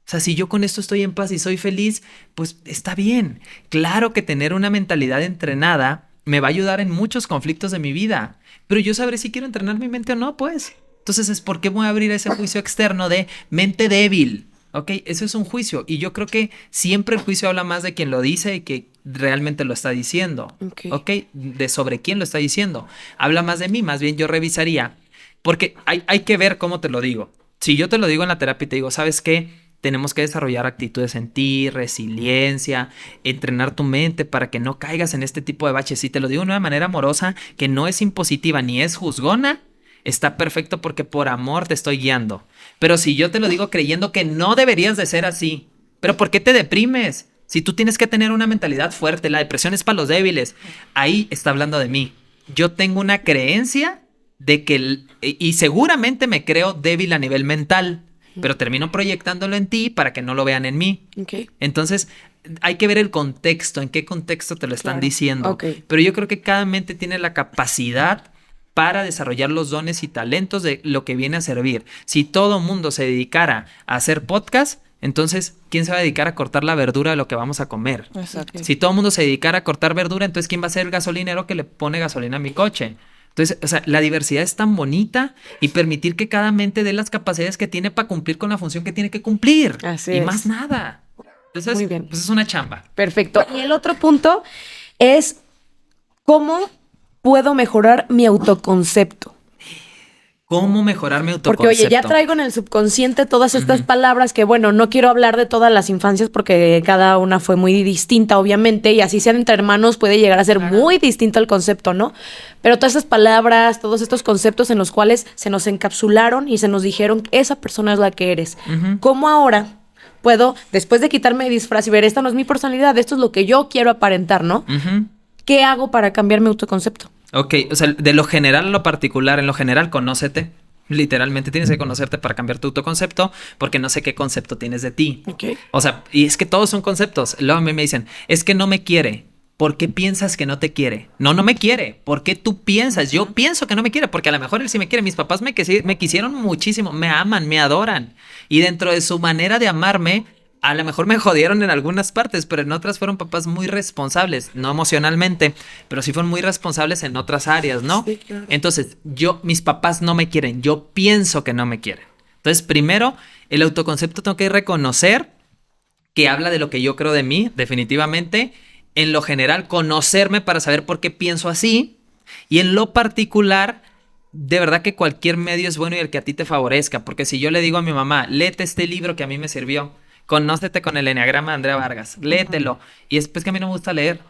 O sea, si yo con esto estoy en paz y soy feliz, pues está bien. Claro que tener una mentalidad entrenada me va a ayudar en muchos conflictos de mi vida, pero yo sabré si quiero entrenar mi mente o no, pues. Entonces es por qué voy a abrir ese juicio externo de mente débil. ¿Ok? Eso es un juicio y yo creo que siempre el juicio habla más de quien lo dice que realmente lo está diciendo. ¿Ok? De sobre quién lo está diciendo. Habla más de mí, más bien yo revisaría. Porque hay que ver cómo te lo digo. Si yo te lo digo en la terapia y te digo, ¿sabes qué? Tenemos que desarrollar actitudes en ti, resiliencia, entrenar tu mente para que no caigas en este tipo de baches. Si te lo digo de una manera amorosa, que no es impositiva ni es juzgona, está perfecto porque por amor te estoy guiando. Pero si yo te lo digo creyendo que no deberías de ser así, ¿pero por qué te deprimes? Si tú tienes que tener una mentalidad fuerte, la depresión es para los débiles. Ahí está hablando de mí. Yo tengo una creencia de que, y seguramente me creo débil a nivel mental, pero termino proyectándolo en ti para que no lo vean en mí. Entonces, hay que ver el contexto, en qué contexto te lo están diciendo. Pero yo creo que cada mente tiene la capacidad para desarrollar los dones y talentos de lo que viene a servir. Si todo mundo se dedicara a hacer podcast, entonces, ¿quién se va a dedicar a cortar la verdura de lo que vamos a comer? Exacto. Si todo el mundo se dedicara a cortar verdura, entonces, ¿quién va a ser el gasolinero que le pone gasolina a mi coche? Entonces, o sea, la diversidad es tan bonita y permitir que cada mente dé las capacidades que tiene para cumplir con la función que tiene que cumplir. Así y es. Más nada. Entonces, muy bien. Pues es una chamba. Perfecto. Y el otro punto es ¿cómo puedo mejorar mi autoconcepto? ¿Cómo mejorar mi autoconcepto? Porque, oye, ya traigo en el subconsciente todas estas palabras que, bueno, no quiero hablar de todas las infancias porque cada una fue muy distinta, obviamente, y así sean entre hermanos puede llegar a ser muy distinto el concepto, ¿no? Pero todas esas palabras, todos estos conceptos en los cuales se nos encapsularon y se nos dijeron que esa persona es la que eres. ¿Cómo ahora puedo, después de quitarme el disfraz y ver, esta no es mi personalidad, esto es lo que yo quiero aparentar, ¿no? ¿Qué hago para cambiar mi autoconcepto? Ok, o sea, de lo general a lo particular, en lo general, conócete. Literalmente tienes que conocerte para cambiar tu autoconcepto, porque no sé qué concepto tienes de ti. O sea, y es que todos son conceptos. Luego a mí me dicen, es que no me quiere. ¿Por qué piensas que no te quiere? No me quiere. ¿Por qué tú piensas? Yo pienso que no me quiere, porque a lo mejor él sí me quiere. Mis papás me quisieron muchísimo, me aman, me adoran. Y dentro de su manera de amarme, a lo mejor me jodieron en algunas partes, pero en otras fueron papás muy responsables, no emocionalmente, pero sí fueron muy responsables en otras áreas, ¿no? Sí, claro. Entonces, mis papás no me quieren, yo pienso que no me quieren. Entonces, primero, el autoconcepto tengo que reconocer que habla de lo que yo creo de mí, definitivamente. En lo general, conocerme para saber por qué pienso así. Y en lo particular, de verdad que cualquier medio es bueno y el que a ti te favorezca. Porque si yo le digo a mi mamá, léete este libro que a mí me sirvió, Conócete con el Enneagrama de Andrea Vargas, léetelo. Y después que a mí no me gusta leer.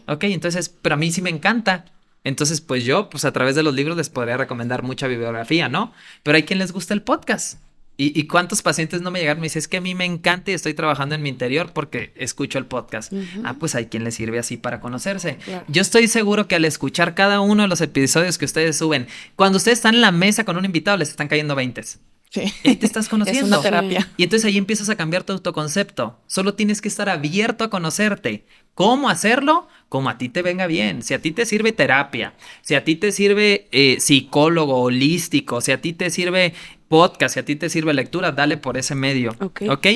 Ok, entonces, pero a mí sí me encanta. Entonces, pues yo, pues a través de los libros les podría recomendar mucha bibliografía, ¿no? Pero hay quien les gusta el podcast. ¿Y cuántos pacientes no me llegaron? Me dicen, es que a mí me encanta y estoy trabajando en mi interior porque escucho el podcast. Pues hay quien le sirve así para conocerse. Claro. Yo estoy seguro que al escuchar cada uno de los episodios que ustedes suben, cuando ustedes están en la mesa con un invitado, les están cayendo 20. Sí. Y te estás conociendo. Es una terapia. Y entonces ahí empiezas a cambiar tu autoconcepto. Solo tienes que estar abierto a conocerte. ¿Cómo hacerlo? Como a ti te venga bien. Si a ti te sirve terapia, si a ti te sirve psicólogo holístico, si a ti te sirve podcast, si a ti te sirve lectura, dale por ese medio. ¿Ok?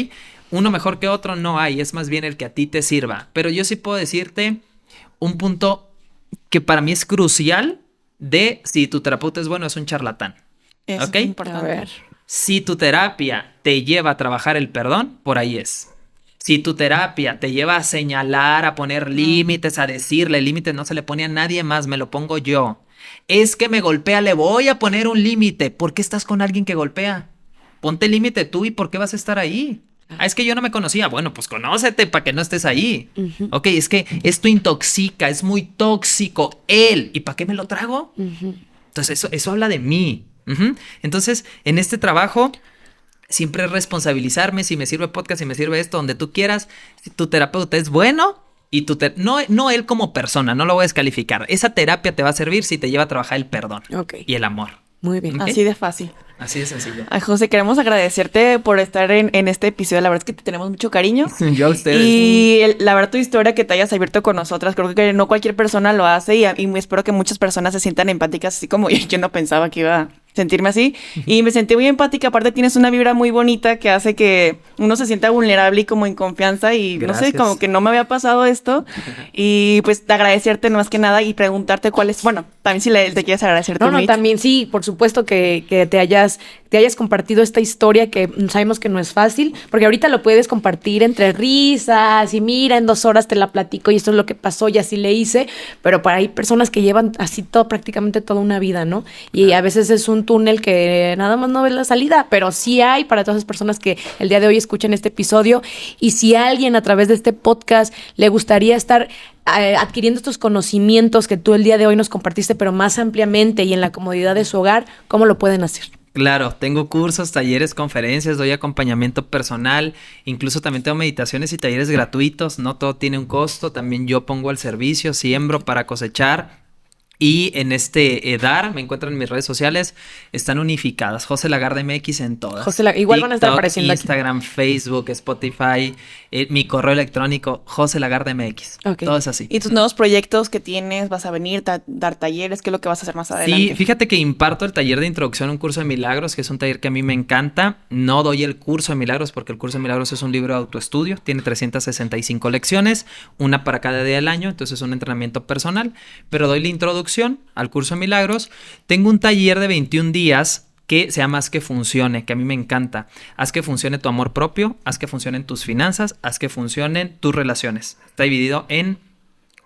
Uno mejor que otro no hay, es más bien el que a ti te sirva. Pero yo sí puedo decirte un punto que para mí es crucial de si tu terapeuta es bueno o es un charlatán. Es importante. A ver. Si tu terapia te lleva a trabajar el perdón, por ahí es. Si tu terapia te lleva a señalar, a poner límites, a decirle, límites no se le pone a nadie más, me lo pongo yo. Es que me golpea, le voy a poner un límite. ¿Por qué estás con alguien que golpea? Ponte límite tú y ¿por qué vas a estar ahí? Es que yo no me conocía. Bueno, pues conócete para que no estés ahí. Ok, es que esto intoxica, es muy tóxico. Él, ¿y para qué me lo trago? Entonces eso habla de mí. Entonces, en este trabajo siempre es responsabilizarme, si me sirve podcast, si me sirve esto, donde tú quieras, si tu terapeuta es bueno y no él como persona, no lo voy a descalificar. Esa terapia te va a servir si te lleva a trabajar el perdón y el amor. Muy bien. ¿Okay? Así de fácil. Así de sencillo. Ay, José, queremos agradecerte por estar en este episodio. La verdad es que te tenemos mucho cariño. Yo a ustedes. Y la verdad, tu historia que te hayas abierto con nosotras, creo que no cualquier persona lo hace y espero que muchas personas se sientan empáticas, así como yo no pensaba que iba a sentirme así. Y me sentí muy empática. Aparte, tienes una vibra muy bonita que hace que uno se sienta vulnerable y como en confianza. Y Gracias. No sé, como que no me había pasado esto. Y pues agradecerte más que nada y preguntarte cuál es. Bueno, también si te quieres agradecer tú, Mitch. También sí, por supuesto que te hayas compartido esta historia que sabemos que no es fácil, porque ahorita lo puedes compartir entre risas y mira, en 2 horas te la platico y esto es lo que pasó y así le hice, pero hay personas que llevan así prácticamente toda una vida, ¿no? Y a veces es un túnel que nada más no ves la salida, pero sí hay para todas las personas que el día de hoy escuchan este episodio. Y si a alguien a través de este podcast le gustaría estar adquiriendo estos conocimientos que tú el día de hoy nos compartiste, pero más ampliamente y en la comodidad de su hogar, ¿cómo lo pueden hacer? Claro, tengo cursos, talleres, conferencias, doy acompañamiento personal, incluso también tengo meditaciones y talleres gratuitos, no todo tiene un costo, también yo pongo al servicio, siembro para cosechar. Y en este dar, me encuentran en mis redes sociales, están unificadas, José Lagarde MX en todas. Igual van a estar apareciendo Instagram, aquí. Facebook, Spotify, mi correo electrónico, José Lagarde MX. Okay. Todo es así. ¿Y tus nuevos proyectos que tienes? ¿Vas a venir a dar talleres? ¿Qué es lo que vas a hacer más adelante? Sí, fíjate que imparto el taller de introducción a un curso de milagros, que es un taller que a mí me encanta. No doy el curso de milagros porque el curso de milagros es un libro de autoestudio, tiene 365 lecciones, una para cada día del año, entonces es un entrenamiento personal, pero doy la introducción al curso de milagros. Tengo un taller de 21 días que se llama Haz que funcione, que a mí me encanta. Haz que funcione tu amor propio, haz que funcionen tus finanzas, haz que funcionen tus relaciones. Está dividido en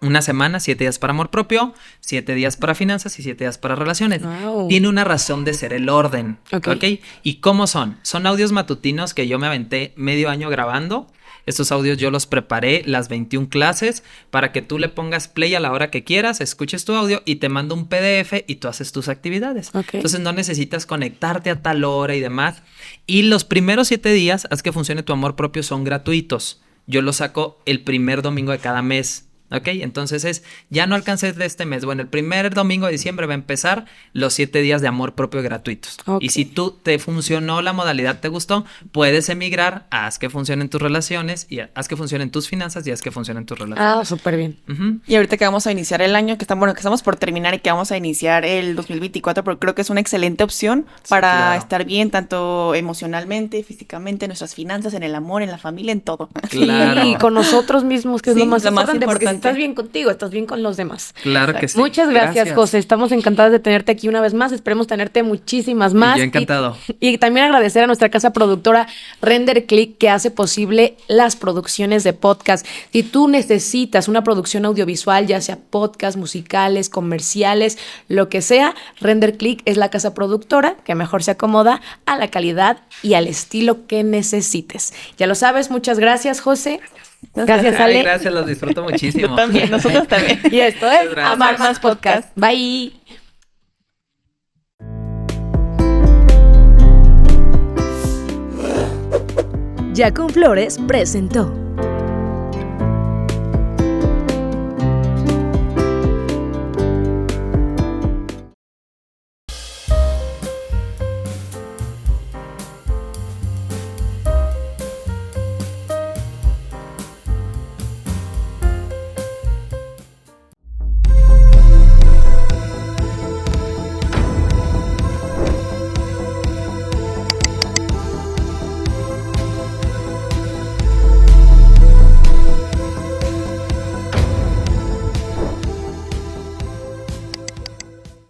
una semana, 7 días para amor propio, 7 días para finanzas y 7 días para relaciones. Wow. Tiene una razón de ser el orden. ¿Ok? ¿Y cómo son? Son audios matutinos que yo me aventé medio año grabando. Estos audios yo los preparé, las 21 clases, para que tú le pongas play a la hora que quieras, escuches tu audio y te mando un PDF y tú haces tus actividades. Okay. Entonces no necesitas conectarte a tal hora y demás. Y los primeros 7 días, haz que funcione tu amor propio, son gratuitos. Yo los saco el primer domingo de cada mes. ¿Ok? Entonces ya no alcancé de este mes. Bueno, el primer domingo de diciembre va a empezar los 7 días de amor propio gratuitos. Okay. Y si tú te funcionó la modalidad, te gustó, puedes emigrar a haz que funcionen tus relaciones y haz que funcionen tus finanzas y haz que funcionen tus relaciones. Ah, súper bien. Y ahorita que vamos a iniciar el año, que estamos por terminar y que vamos a iniciar el 2024, pero creo que es una excelente opción para estar bien, tanto emocionalmente, físicamente, nuestras finanzas, en el amor, en la familia, en todo. Claro. Sí, y con nosotros mismos, que es lo más importante. Porque estás bien contigo, estás bien con los demás. Claro que sí. Muchas gracias, José. Estamos encantadas de tenerte aquí una vez más. Esperemos tenerte muchísimas más. Y yo encantado. Y también agradecer a nuestra casa productora Render Click, que hace posible las producciones de podcast. Si tú necesitas una producción audiovisual, ya sea podcast, musicales, comerciales, lo que sea, Render Click es la casa productora que mejor se acomoda a la calidad y al estilo que necesites. Ya lo sabes. Muchas gracias, José. Gracias, Ale. Ay, gracias, los disfruto muchísimo. Yo también, nosotros también. Y esto es Gracias. Amar Más Podcast. Bye. Jacun Flores presentó